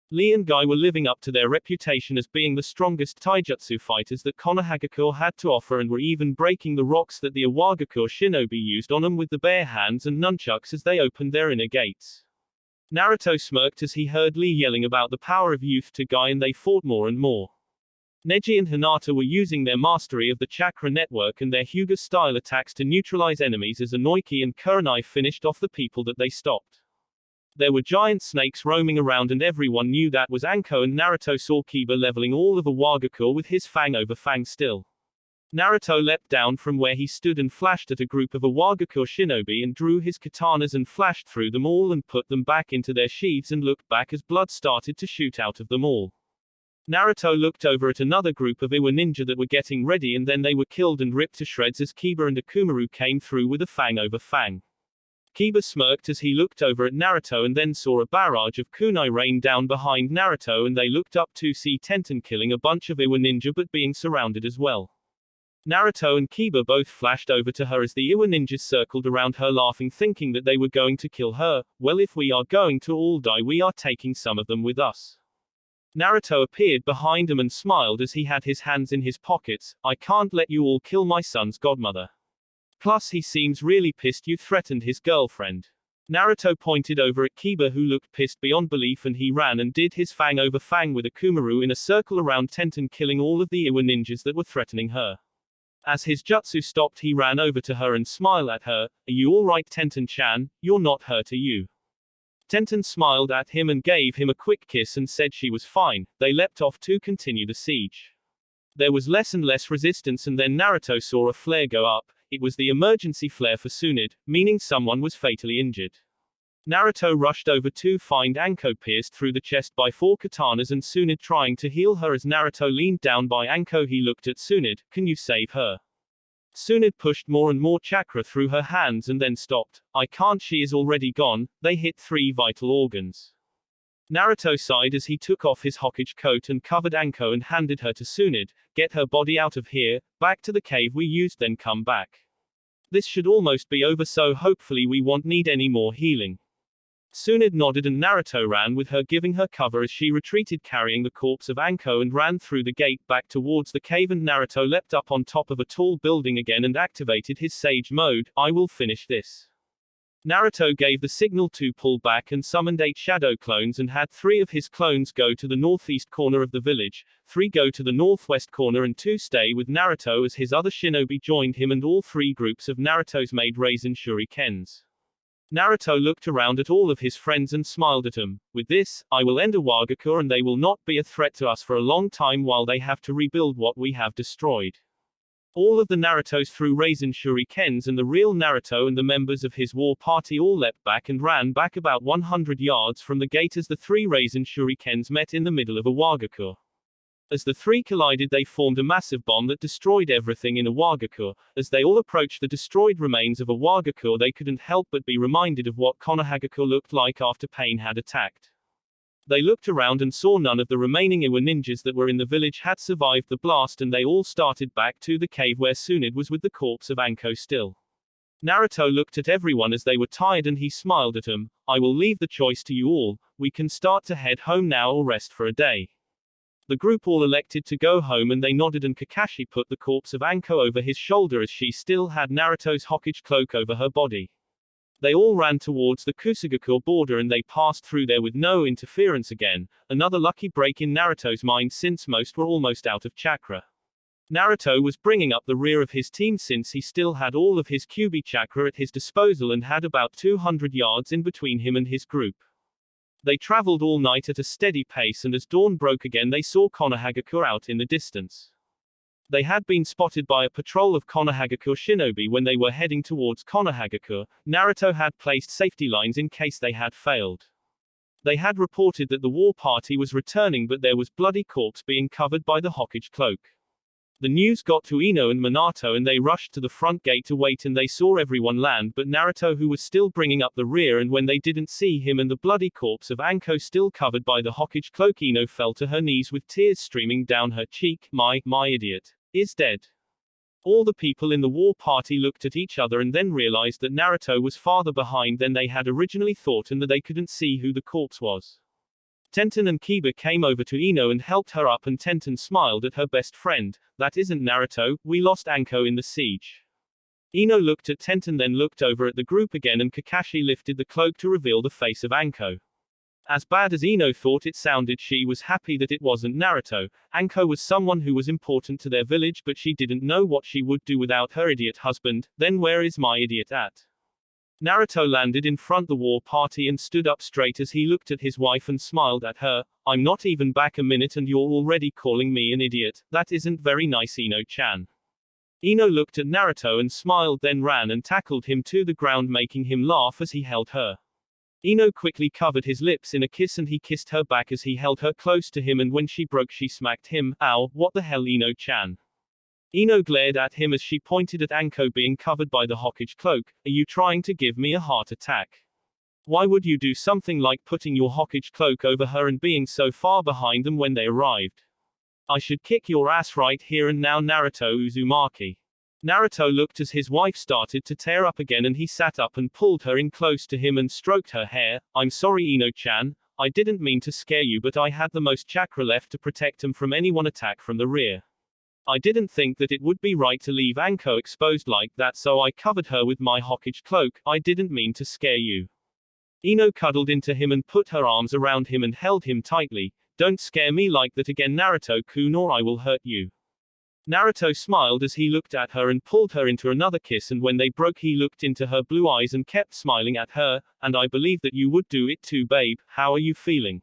Lee and Guy were living up to their reputation as being the strongest taijutsu fighters that Konohagakure had to offer, and were even breaking the rocks that the Iwagakure shinobi used on them with the bare hands and nunchucks as they opened their inner gates. Naruto smirked as he heard Lee yelling about the power of youth to Guy, and they fought more and more. Neji and Hinata were using their mastery of the chakra network and their Hyuga-style attacks to neutralize enemies as Inoiki and Kurenai finished off the people that they stopped. There were giant snakes roaming around, and everyone knew that was Anko, and Naruto saw Kiba leveling all of Iwagakure with his Fang over Fang still. Naruto leapt down from where he stood and flashed at a group of Iwagakure shinobi and drew his katanas and flashed through them all and put them back into their sheaths and looked back as blood started to shoot out of them all. Naruto looked over at another group of Iwa ninja that were getting ready, and then they were killed and ripped to shreds as Kiba and Akumaru came through with a Fang over Fang. Kiba smirked as he looked over at Naruto and then saw a barrage of kunai rain down behind Naruto, and they looked up to see Tenten killing a bunch of Iwa ninja but being surrounded as well. Naruto and Kiba both flashed over to her as the Iwa ninjas circled around her laughing, thinking that they were going to kill her. Well, if we are going to all die, we are taking some of them with us. Naruto appeared behind them and smiled as he had his hands in his pockets. I can't let you all kill my son's godmother. Plus he seems really pissed you threatened his girlfriend. Naruto pointed over at Kiba, who looked pissed beyond belief, and he ran and did his fang over fang with a Kumaru in a circle around Tenten, killing all of the Iwa ninjas that were threatening her. As his jutsu stopped, he ran over to her and smiled at her. Are you alright, Tenten-chan? You're not hurt, are you? Tenten smiled at him and gave him a quick kiss and said she was fine. They leapt off to continue the siege. There was less and less resistance, and then Naruto saw a flare go up. It was the emergency flare for Tsunade, meaning someone was fatally injured. Naruto rushed over to find Anko pierced through the chest by 4 katanas and Tsunade trying to heal her. As Naruto leaned down by Anko, he looked at Tsunade. Can you save her? Tsunade pushed more and more chakra through her hands and then stopped. I can't, she is already gone. They hit 3 vital organs. Naruto sighed as he took off his Hokage coat and covered Anko and handed her to Tsunade. Get her body out of here, back to the cave we used, then come back. This should almost be over, so hopefully we won't need any more healing. Tsunade nodded and Naruto ran with her, giving her cover as she retreated carrying the corpse of Anko and ran through the gate back towards the cave, and Naruto leapt up on top of a tall building again and activated his Sage mode. I will finish this. Naruto gave the signal to pull back and summoned 8 shadow clones and had 3 of his clones go to the northeast corner of the village, 3 go to the northwest corner and 2 stay with Naruto as his other shinobi joined him, and all 3 groups of Naruto's made Raisin Shurikens. Naruto looked around at all of his friends and smiled at them. With this, I will end Iwagakure and they will not be a threat to us for a long time while they have to rebuild what we have destroyed. All of the Narutos threw Raisin Shurikens, and the real Naruto and the members of his war party all leapt back and ran back about 100 yards from the gate as the 3 Raisin Shurikens met in the middle of Iwagakure. As the 3 collided, they formed a massive bomb that destroyed everything in Iwagakure. As they all approached the destroyed remains of Iwagakure, they couldn't help but be reminded of what Konohagakure looked like after Pain had attacked. They looked around and saw none of the remaining Iwa ninjas that were in the village had survived the blast, and they all started back to the cave where Tsunade was with the corpse of Anko still. Naruto looked at everyone as they were tired and he smiled at them. I will leave the choice to you all. We can start to head home now or rest for a day. The group all elected to go home and they nodded, and Kakashi put the corpse of Anko over his shoulder as she still had Naruto's Hokage cloak over her body. They all ran towards the Kusagakure border and they passed through there with no interference again, another lucky break in Naruto's mind since most were almost out of chakra. Naruto was bringing up the rear of his team since he still had all of his Kyuubi chakra at his disposal and had about 200 yards in between him and his group. They traveled all night at a steady pace, and as dawn broke again they saw Konohagakure out in the distance. They had been spotted by a patrol of Konohagakure shinobi when they were heading towards Konohagakure. Naruto had placed safety lines in case they had failed. They had reported that the war party was returning, but there was bloody corpse being covered by the Hokage cloak. The news got to Ino and Monato and they rushed to the front gate to wait, and they saw everyone land but Naruto, who was still bringing up the rear, and when they didn't see him and the bloody corpse of Anko still covered by the Hokage cloak, Ino fell to her knees with tears streaming down her cheek. My idiot is dead. All the people in the war party looked at each other and then realized that Naruto was farther behind than they had originally thought and that they couldn't see who the corpse was. Tenten and Kiba came over to Ino and helped her up, and Tenten smiled at her best friend. That isn't Naruto, we lost Anko in the siege. Ino looked at Tenten, then looked over at the group again, and Kakashi lifted the cloak to reveal the face of Anko. As bad as Ino thought it sounded, she was happy that it wasn't Naruto. Anko was someone who was important to their village, but she didn't know what she would do without her idiot husband. Then where is my idiot at? Naruto landed in front the war party and stood up straight as he looked at his wife and smiled at her. I'm not even back a minute and you're already calling me an idiot. That isn't very nice, Ino-chan. Ino looked at Naruto and smiled, then ran and tackled him to the ground, making him laugh as he held her. Ino quickly covered his lips in a kiss and he kissed her back as he held her close to him, and when she broke she smacked him. Ow, what the hell, Ino-chan? Ino glared at him as she pointed at Anko being covered by the Hokage cloak. Are you trying to give me a heart attack? Why would you do something like putting your Hokage cloak over her and being so far behind them when they arrived? I should kick your ass right here and now, Naruto Uzumaki. Naruto looked as his wife started to tear up again and he sat up and pulled her in close to him and stroked her hair. I'm sorry, Ino-chan. I didn't mean to scare you, but I had the most chakra left to protect him from anyone attack from the rear. I didn't think that it would be right to leave Anko exposed like that, so I covered her with my Hokage cloak. I didn't mean to scare you. Ino cuddled into him and put her arms around him and held him tightly. Don't scare me like that again, Naruto-kun, or I will hurt you. Naruto smiled as he looked at her and pulled her into another kiss, and when they broke he looked into her blue eyes and kept smiling at her. And I believe that you would do it too, babe. How are you feeling?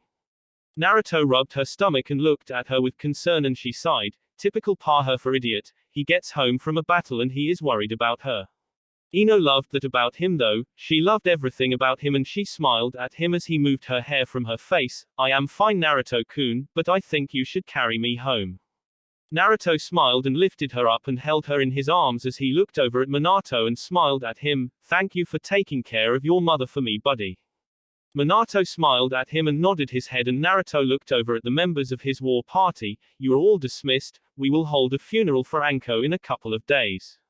Naruto rubbed her stomach and looked at her with concern and she sighed. Typical Paha for idiot. He gets home from a battle and he is worried about her. Ino loved that about him though. She loved everything about him and she smiled at him as he moved her hair from her face. I am fine, Naruto-kun, but I think you should carry me home. Naruto smiled and lifted her up and held her in his arms as he looked over at Monato and smiled at him. Thank you for taking care of your mother for me, buddy. Monato smiled at him and nodded his head, and Naruto looked over at the members of his war party. You are all dismissed. We will hold a funeral for Anko in a couple of days.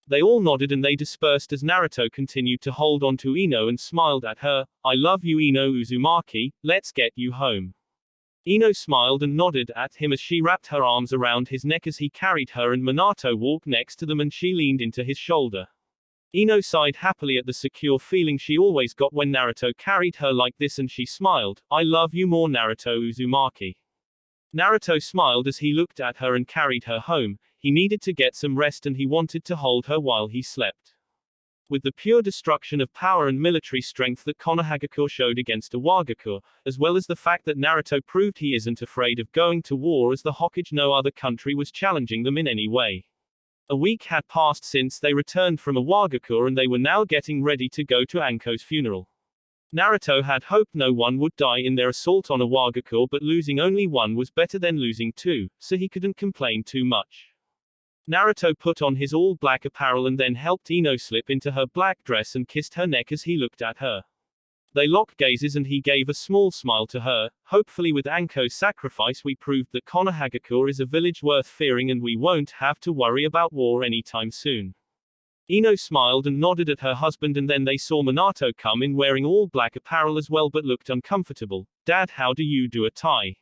They all nodded and they dispersed as Naruto continued to hold on to Ino and smiled at her. I love you, Ino Uzumaki. Let's get you home. Ino smiled and nodded at him as she wrapped her arms around his neck as he carried her, and Monato walked next to them and she leaned into his shoulder. Ino sighed happily at the secure feeling she always got when Naruto carried her like this, and she smiled. I love you more, Naruto Uzumaki. Naruto smiled as he looked at her and carried her home. He needed to get some rest and he wanted to hold her while he slept. With the pure destruction of power and military strength that Konohagakure showed against Iwagakure, as well as the fact that Naruto proved he isn't afraid of going to war as the Hokage, no other country was challenging them in any way. A week had passed since they returned from Iwagakure and they were now getting ready to go to Anko's funeral. Naruto had hoped no one would die in their assault on Iwagakure, but losing only one was better than losing two, so he couldn't complain too much. Naruto put on his all-black apparel and then helped Ino slip into her black dress and kissed her neck as he looked at her. They locked gazes and he gave a small smile to her. Hopefully with Anko's sacrifice we proved that Konohagakure is a village worth fearing and we won't have to worry about war anytime soon. Ino smiled and nodded at her husband, and then they saw Monato come in wearing all black apparel as well but looked uncomfortable. Dad, how do you do a tie?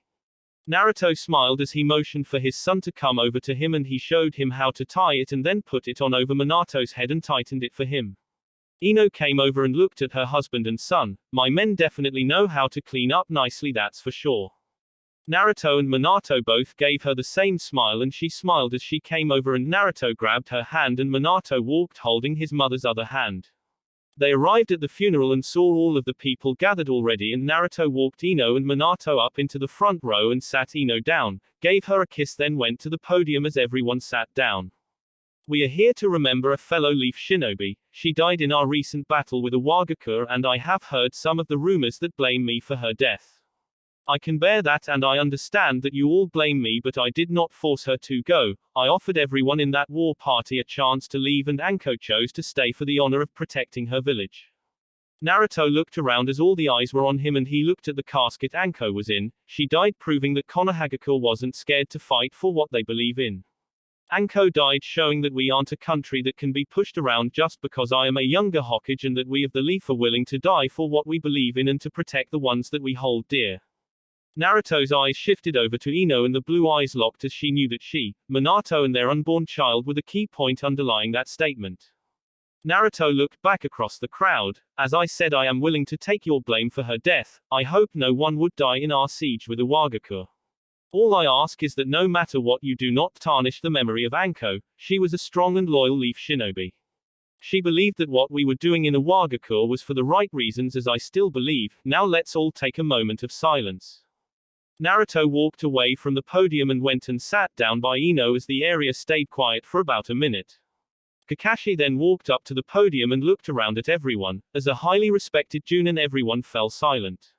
Naruto smiled as he motioned for his son to come over to him and he showed him how to tie it and then put it on over Monato's head and tightened it for him. Ino came over and looked at her husband and son. My men definitely know how to clean up nicely, that's for sure. Naruto and Monato both gave her the same smile and she smiled as she came over and Naruto grabbed her hand and Monato walked holding his mother's other hand. They arrived at the funeral and saw all of the people gathered already, and Naruto walked Ino and Monato up into the front row and sat Ino down, gave her a kiss, then went to the podium as everyone sat down. We are here to remember a fellow Leaf Shinobi. She died in our recent battle with Iwagakure and I have heard some of the rumors that blame me for her death. I can bear that and I understand that you all blame me, but I did not force her to go. I offered everyone in that war party a chance to leave and Anko chose to stay for the honor of protecting her village. Naruto looked around as all the eyes were on him and he looked at the casket Anko was in. She died proving that Konohagakure wasn't scared to fight for what they believe in. Anko died showing that we aren't a country that can be pushed around just because I am a younger Hokage, and that we of the Leaf are willing to die for what we believe in and to protect the ones that we hold dear. Naruto's eyes shifted over to Ino and the blue eyes locked as she knew that she, Monato and their unborn child were the key point underlying that statement. Naruto looked back across the crowd. As I said, I am willing to take your blame for her death. I hope no one would die in our siege with Iwagakure. All I ask is that no matter what you do not tarnish the memory of Anko. She was a strong and loyal Leaf Shinobi. She believed that what we were doing in Iwagakure was for the right reasons, as I still believe. Now let's all take a moment of silence. Naruto walked away from the podium and went and sat down by Ino as the area stayed quiet for about a minute. Kakashi then walked up to the podium and looked around at everyone. As a highly respected Junin, everyone fell silent.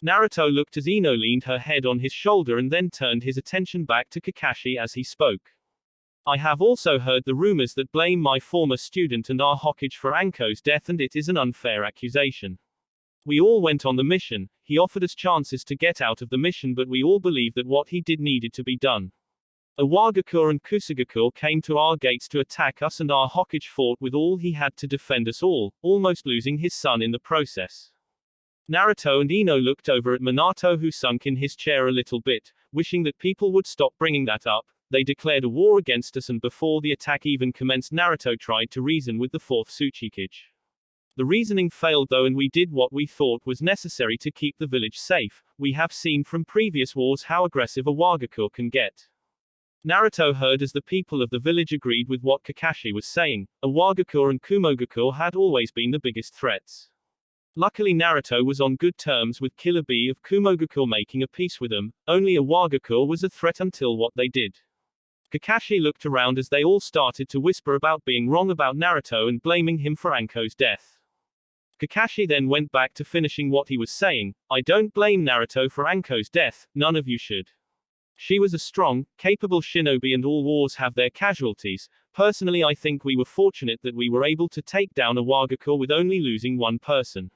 Naruto looked as Ino leaned her head on his shoulder and then turned his attention back to Kakashi as he spoke. I have also heard the rumors that blame my former student and our Hokage for Anko's death, and it is an unfair accusation. We all went on the mission. He offered us chances to get out of the mission, but we all believed that what he did needed to be done. Iwagakure and Kusugakure came to our gates to attack us, and our Hokage fought with all he had to defend us all, almost losing his son in the process. Naruto and Ino looked over at Monato, who sunk in his chair a little bit, wishing that people would stop bringing that up. They declared a war against us, and before the attack even commenced, Naruto tried to reason with the fourth Tsuchikage. The reasoning failed though, and we did what we thought was necessary to keep the village safe. We have seen from previous wars how aggressive Iwagakure can get. Naruto heard as the people of the village agreed with what Kakashi was saying. Iwagakure and Kumogakure had always been the biggest threats. Luckily Naruto was on good terms with Killer Bee of Kumogakure, making a peace with them. Only Iwagakure was a threat until what they did. Kakashi looked around as they all started to whisper about being wrong about Naruto and blaming him for Anko's death. Kakashi then went back to finishing what he was saying. I don't blame Naruto for Anko's death, none of you should. She was a strong, capable shinobi, and all wars have their casualties. Personally, I think we were fortunate that we were able to take down Iwagakure with only losing one person.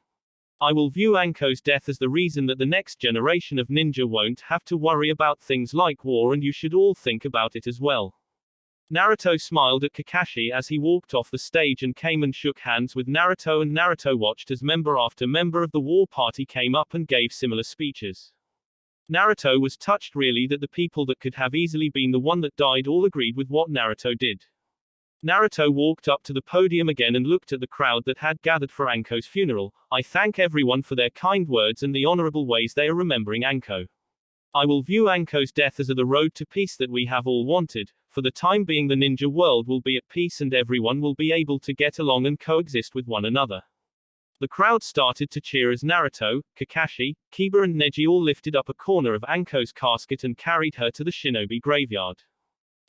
I will view Anko's death as the reason that the next generation of ninja won't have to worry about things like war, and you should all think about it as well. Naruto smiled at Kakashi as he walked off the stage and came and shook hands with Naruto, and Naruto watched as member after member of the war party came up and gave similar speeches. Naruto was touched really that the people that could have easily been the one that died all agreed with what Naruto did. Naruto walked up to the podium again and looked at the crowd that had gathered for Anko's funeral. I thank everyone for their kind words and the honorable ways they are remembering Anko. I will view Anko's death as the road to peace that we have all wanted. For the time being, the ninja world will be at peace and everyone will be able to get along and coexist with one another. The crowd started to cheer as Naruto, Kakashi, Kiba and Neji all lifted up a corner of Anko's casket and carried her to the shinobi graveyard.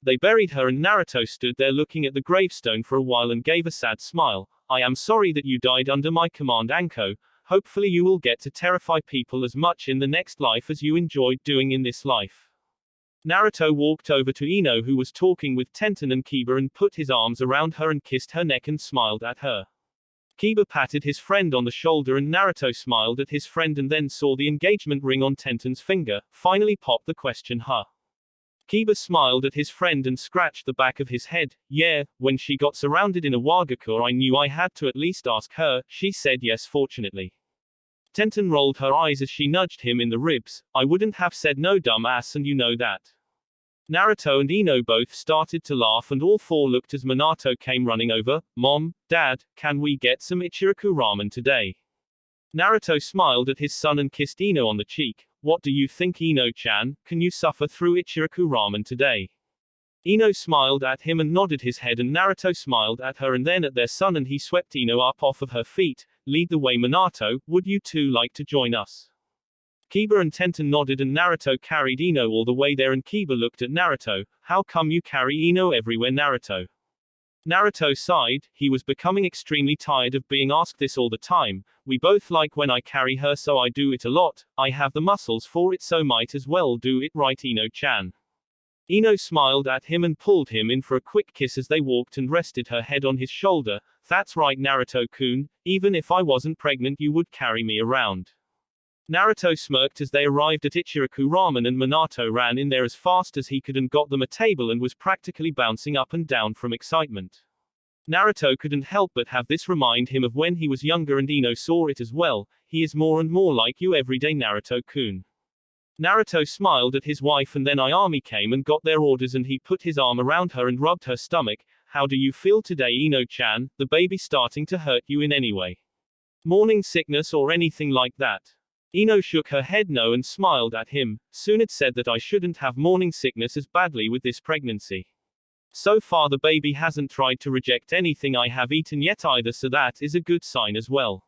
They buried her and Naruto stood there looking at the gravestone for a while and gave a sad smile. I am sorry that you died under my command, Anko. Hopefully you will get to terrify people as much in the next life as you enjoyed doing in this life. Naruto walked over to Ino, who was talking with Tenten and Kiba, and put his arms around her and kissed her neck and smiled at her. Kiba patted his friend on the shoulder and Naruto smiled at his friend and then saw the engagement ring on Tenten's finger. Finally popped the question, huh? Kiba smiled at his friend and scratched the back of his head. Yeah, when she got surrounded in Iwagakure I knew I had to at least ask her. She said yes, fortunately. Tenten rolled her eyes as she nudged him in the ribs. I wouldn't have said no, dumbass, and you know that. Naruto and Ino both started to laugh and all four looked as Monato came running over. Mom, Dad, can we get some Ichiraku ramen today? Naruto smiled at his son and kissed Ino on the cheek. What do you think, Ino-chan? Can you suffer through Ichiraku ramen today? Ino smiled at him and nodded his head, and Naruto smiled at her and then at their son, and he swept Ino up off of her feet. Lead the way, Monato. Would you two like to join us? Kiba and Tenten nodded and Naruto carried Ino all the way there, and Kiba looked at Naruto. How come you carry Ino everywhere, Naruto? Naruto sighed. He was becoming extremely tired of being asked this all the time. We both like when I carry her, so I do it a lot. I have the muscles for it, so might as well do it, right, Ino-chan? Ino smiled at him and pulled him in for a quick kiss as they walked and rested her head on his shoulder. That's right, Naruto-kun. Even if I wasn't pregnant you would carry me around. Naruto smirked as they arrived at Ichiraku Ramen, and Monato ran in there as fast as he could and got them a table and was practically bouncing up and down from excitement. Naruto couldn't help but have this remind him of when he was younger, and Ino saw it as well. He is more and more like you every day, Naruto-kun. Naruto smiled at his wife, and then Ayami came and got their orders and he put his arm around her and rubbed her stomach. How do you feel today, Ino-chan? The baby starting to hurt you in any way? Morning sickness or anything like that? Ino shook her head no and smiled at him. Tsunade said that I shouldn't have morning sickness as badly with this pregnancy. So far the baby hasn't tried to reject anything I have eaten yet either, so that is a good sign as well.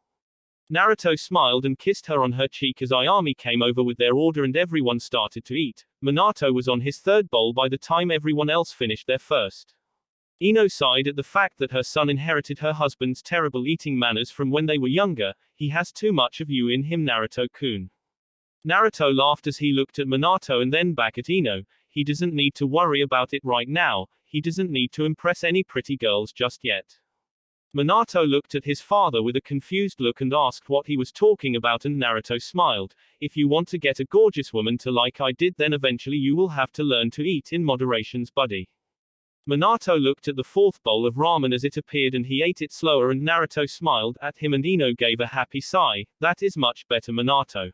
Naruto smiled and kissed her on her cheek as Ayami came over with their order and everyone started to eat. Monato was on his third bowl by the time everyone else finished their first. Ino sighed at the fact that her son inherited her husband's terrible eating manners from when they were younger. He has too much of you in him, Naruto-kun. Naruto laughed as he looked at Monato and then back at Ino. He doesn't need to worry about it right now. He doesn't need to impress any pretty girls just yet. Monato looked at his father with a confused look and asked what he was talking about, and Naruto smiled. If you want to get a gorgeous woman to like I did, then eventually you will have to learn to eat in moderations, buddy. Monato looked at the fourth bowl of ramen as it appeared and he ate it slower, and Naruto smiled at him and Ino gave a happy sigh. That is much better, Monato.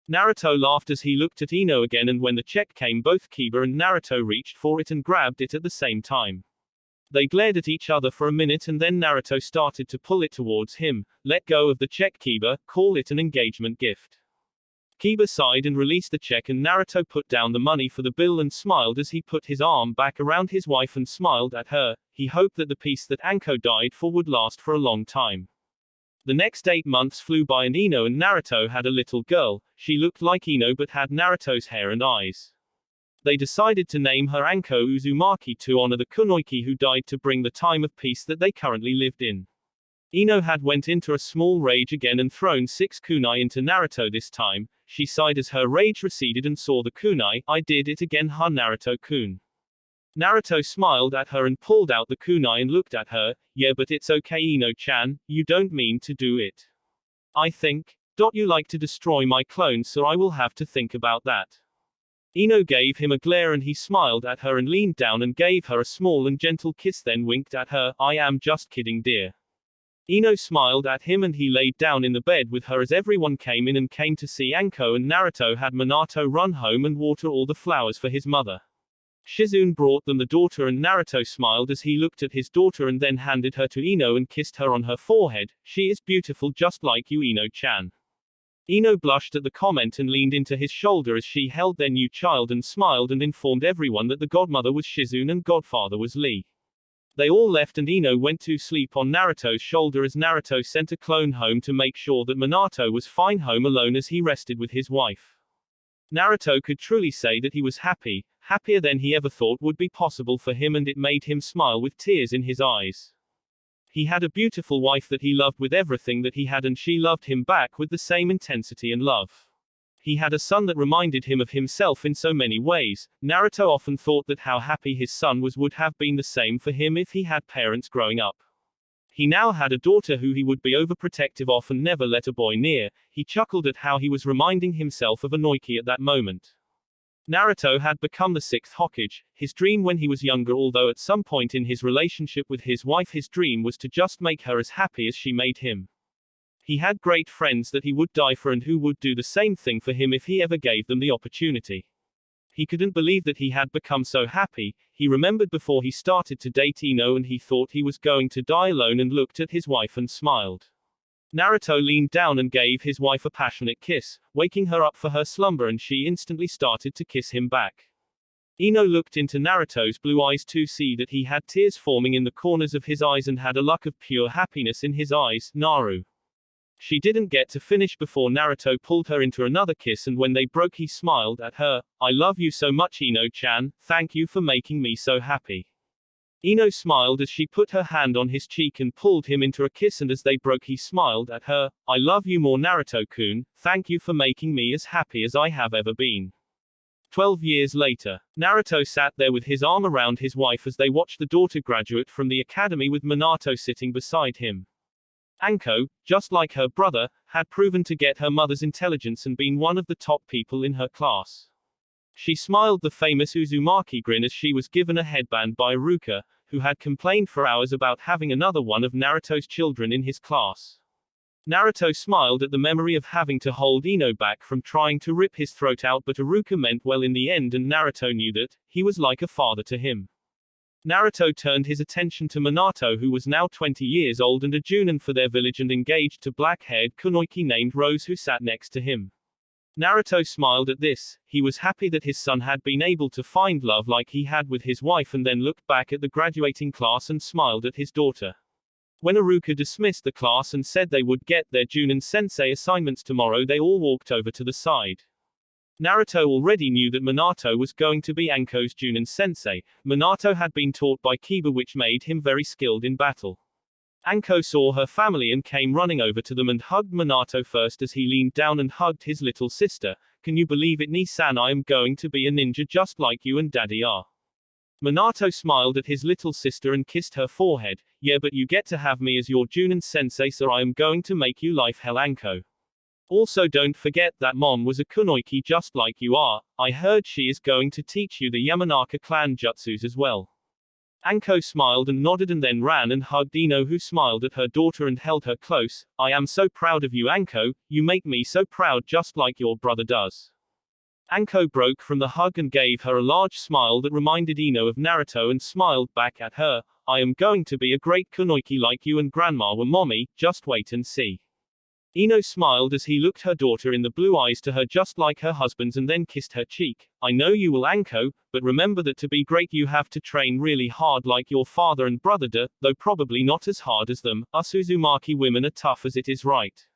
Naruto laughed as he looked at Ino again, and when the check came both Kiba and Naruto reached for it and grabbed it at the same time. They glared at each other for a minute and then Naruto started to pull it towards him. Let go of the check, Kiba, call it an engagement gift. Kiba sighed and released the check, and Naruto put down the money for the bill and smiled as he put his arm back around his wife and smiled at her. He hoped that the peace that Anko died for would last for a long time. The next 8 months flew by and Ino and Naruto had a little girl. She looked like Ino but had Naruto's hair and eyes. They decided to name her Anko Uzumaki to honor the kunoichi who died to bring the time of peace that they currently lived in. Ino had went into a small rage again and thrown 6 kunai into Naruto this time. She sighed as her rage receded and saw the kunai. I did it again, huh, Naruto-kun? Naruto smiled at her and pulled out the kunai and looked at her. Yeah, but it's okay, Ino-chan, you don't mean to do it. I think. You like to destroy my clones, so I will have to think about that. Ino gave him a glare and he smiled at her and leaned down and gave her a small and gentle kiss, then winked at her. I am just kidding, dear. Ino smiled at him and he laid down in the bed with her as everyone came in and came to see Anko, and Naruto had Monato run home and water all the flowers for his mother. Shizune brought them the daughter and Naruto smiled as he looked at his daughter and then handed her to Ino and kissed her on her forehead. She is beautiful just like you, Ino-chan. Ino blushed at the comment and leaned into his shoulder as she held their new child and smiled and informed everyone that the godmother was Shizune and godfather was Lee. They all left and Ino went to sleep on Naruto's shoulder as Naruto sent a clone home to make sure that Monato was fine home alone as he rested with his wife. Naruto could truly say that he was happy, happier than he ever thought would be possible for him, and it made him smile with tears in his eyes. He had a beautiful wife that he loved with everything that he had, and she loved him back with the same intensity and love. He had a son that reminded him of himself in so many ways. Naruto often thought that how happy his son was would have been the same for him if he had parents growing up. He now had a daughter who he would be overprotective of and never let a boy near. He chuckled at how he was reminding himself of Inoki at that moment. Naruto had become the 6th Hokage, his dream when he was younger, although at some point in his relationship with his wife his dream was to just make her as happy as she made him. He had great friends that he would die for and who would do the same thing for him if he ever gave them the opportunity. He couldn't believe that he had become so happy. He remembered before he started to date Ino and he thought he was going to die alone and looked at his wife and smiled. Naruto leaned down and gave his wife a passionate kiss, waking her up for her slumber, and she instantly started to kiss him back. Ino looked into Naruto's blue eyes to see that he had tears forming in the corners of his eyes and had a look of pure happiness in his eyes. Naru. She didn't get to finish before Naruto pulled her into another kiss, and when they broke he smiled at her. I love you so much, Ino-chan, thank you for making me so happy. Ino smiled as she put her hand on his cheek and pulled him into a kiss, and as they broke he smiled at her. I love you more, Naruto-kun, thank you for making me as happy as I have ever been. 12 years later, Naruto sat there with his arm around his wife as they watched the daughter graduate from the academy with Monato sitting beside him. Anko, just like her brother, had proven to get her mother's intelligence and been one of the top people in her class. She smiled the famous Uzumaki grin as she was given a headband by Iruka, who had complained for hours about having another one of Naruto's children in his class. Naruto smiled at the memory of having to hold Ino back from trying to rip his throat out, but Iruka meant well in the end, and Naruto knew that he was like a father to him. Naruto turned his attention to Monato, who was now 20 years old and a Junin for their village and engaged to black-haired kunoichi named Rose who sat next to him. Naruto smiled at this. He was happy that his son had been able to find love like he had with his wife, and then looked back at the graduating class and smiled at his daughter. When Iruka dismissed the class and said they would get their Junin sensei assignments tomorrow, they all walked over to the side. Naruto already knew that Monato was going to be Anko's Junin sensei. Monato had been taught by Kiba, which made him very skilled in battle. Anko saw her family and came running over to them and hugged Monato first as he leaned down and hugged his little sister. Can you believe it, Ni-san? I am going to be a ninja just like you and daddy are. Monato smiled at his little sister and kissed her forehead. Yeah, but you get to have me as your Junin sensei, so I am going to make you life hell, Anko. Also don't forget that mom was a kunoichi just like you are. I heard she is going to teach you the Yamanaka clan jutsus as well. Anko smiled and nodded and then ran and hugged Ino, who smiled at her daughter and held her close. I am so proud of you, Anko, you make me so proud just like your brother does. Anko broke from the hug and gave her a large smile that reminded Ino of Naruto and smiled back at her. I am going to be a great kunoichi like you and grandma were, mommy, just wait and see. Ino smiled as he looked her daughter in the blue eyes to her just like her husband's and then kissed her cheek. I know you will, Anko, but remember that to be great you have to train really hard like your father and brother do, though probably not as hard as them. Us Uzumaki women are tough as it is, right?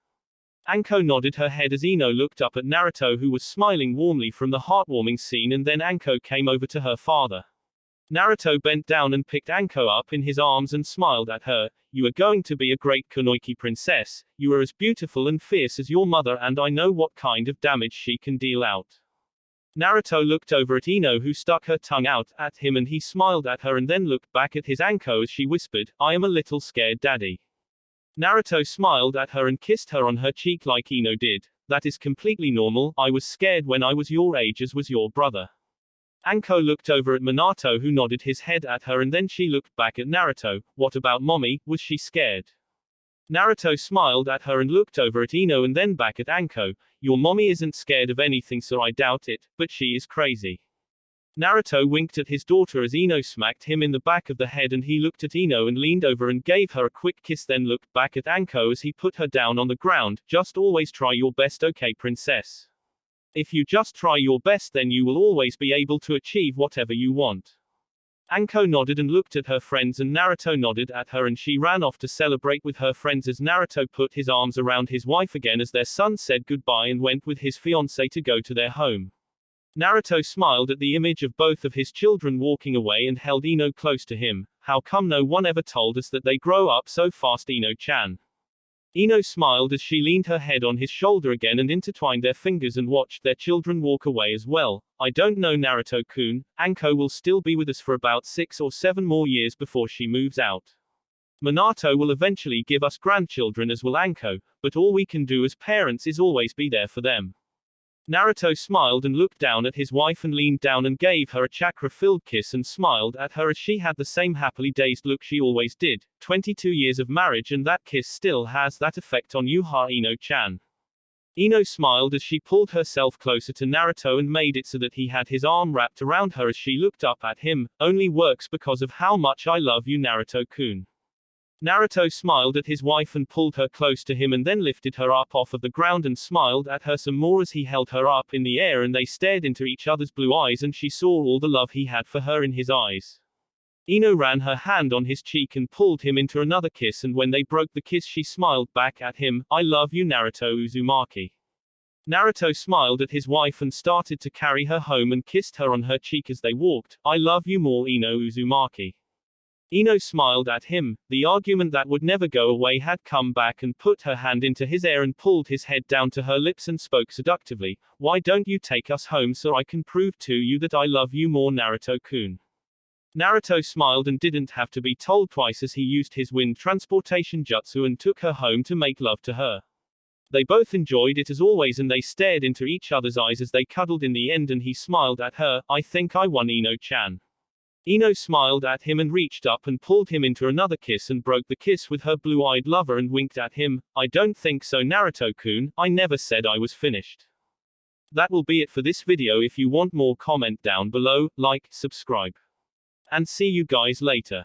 Anko nodded her head as Ino looked up at Naruto, who was smiling warmly from the heartwarming scene, and then Anko came over to her father. Naruto bent down and picked Anko up in his arms and smiled at her. You are going to be a great kunoichi princess. You are as beautiful and fierce as your mother, and I know what kind of damage she can deal out. Naruto looked over at Ino, who stuck her tongue out at him, and he smiled at her and then looked back at his Anko as she whispered, I am a little scared, daddy. Naruto smiled at her and kissed her on her cheek like Ino did. That is completely normal. I was scared when I was your age, as was your brother. Anko looked over at Monato, who nodded his head at her, and then she looked back at Naruto. What about mommy, was she scared? Naruto smiled at her and looked over at Ino and then back at Anko. Your mommy isn't scared of anything, so I doubt it, but she is crazy. Naruto winked at his daughter as Ino smacked him in the back of the head, and he looked at Ino and leaned over and gave her a quick kiss, then looked back at Anko as he put her down on the ground. Just always try your best, okay, princess? If you just try your best, then you will always be able to achieve whatever you want. Anko nodded and looked at her friends, and Naruto nodded at her, and she ran off to celebrate with her friends as Naruto put his arms around his wife again as their son said goodbye and went with his fiancée to go to their home. Naruto smiled at the image of both of his children walking away and held Ino close to him. How come no one ever told us that they grow up so fast, Ino-chan? Ino smiled as she leaned her head on his shoulder again and intertwined their fingers and watched their children walk away as well. I don't know, Naruto-kun, Anko will still be with us for about 6 or 7 more years before she moves out. Monato will eventually give us grandchildren, as will Anko, but all we can do as parents is always be there for them. Naruto smiled and looked down at his wife and leaned down and gave her a chakra-filled kiss and smiled at her as she had the same happily dazed look she always did. 22 years of marriage and that kiss still has that effect on you, ha, Ino-chan. Ino smiled as she pulled herself closer to Naruto and made it so that he had his arm wrapped around her as she looked up at him. Only works because of how much I love you, Naruto-kun. Naruto smiled at his wife and pulled her close to him and then lifted her up off of the ground and smiled at her some more as he held her up in the air, and they stared into each other's blue eyes and she saw all the love he had for her in his eyes. Ino ran her hand on his cheek and pulled him into another kiss, and when they broke the kiss she smiled back at him. I love you, Naruto Uzumaki. Naruto smiled at his wife and started to carry her home and kissed her on her cheek as they walked. I love you more, Ino Uzumaki. Ino smiled at him. The argument that would never go away had come back and put her hand into his ear and pulled his head down to her lips and spoke seductively. Why don't you take us home so I can prove to you that I love you more, Naruto-kun? Naruto smiled and didn't have to be told twice as he used his wind transportation jutsu and took her home to make love to her. They both enjoyed it as always, and they stared into each other's eyes as they cuddled in the end, and he smiled at her. I think I won, Ino-chan. Ino smiled at him and reached up and pulled him into another kiss and broke the kiss with her blue-eyed lover and winked at him. I don't think so, Naruto-kun, I never said I was finished. That will be it for this video. If you want more, comment down below, like, subscribe. And see you guys later.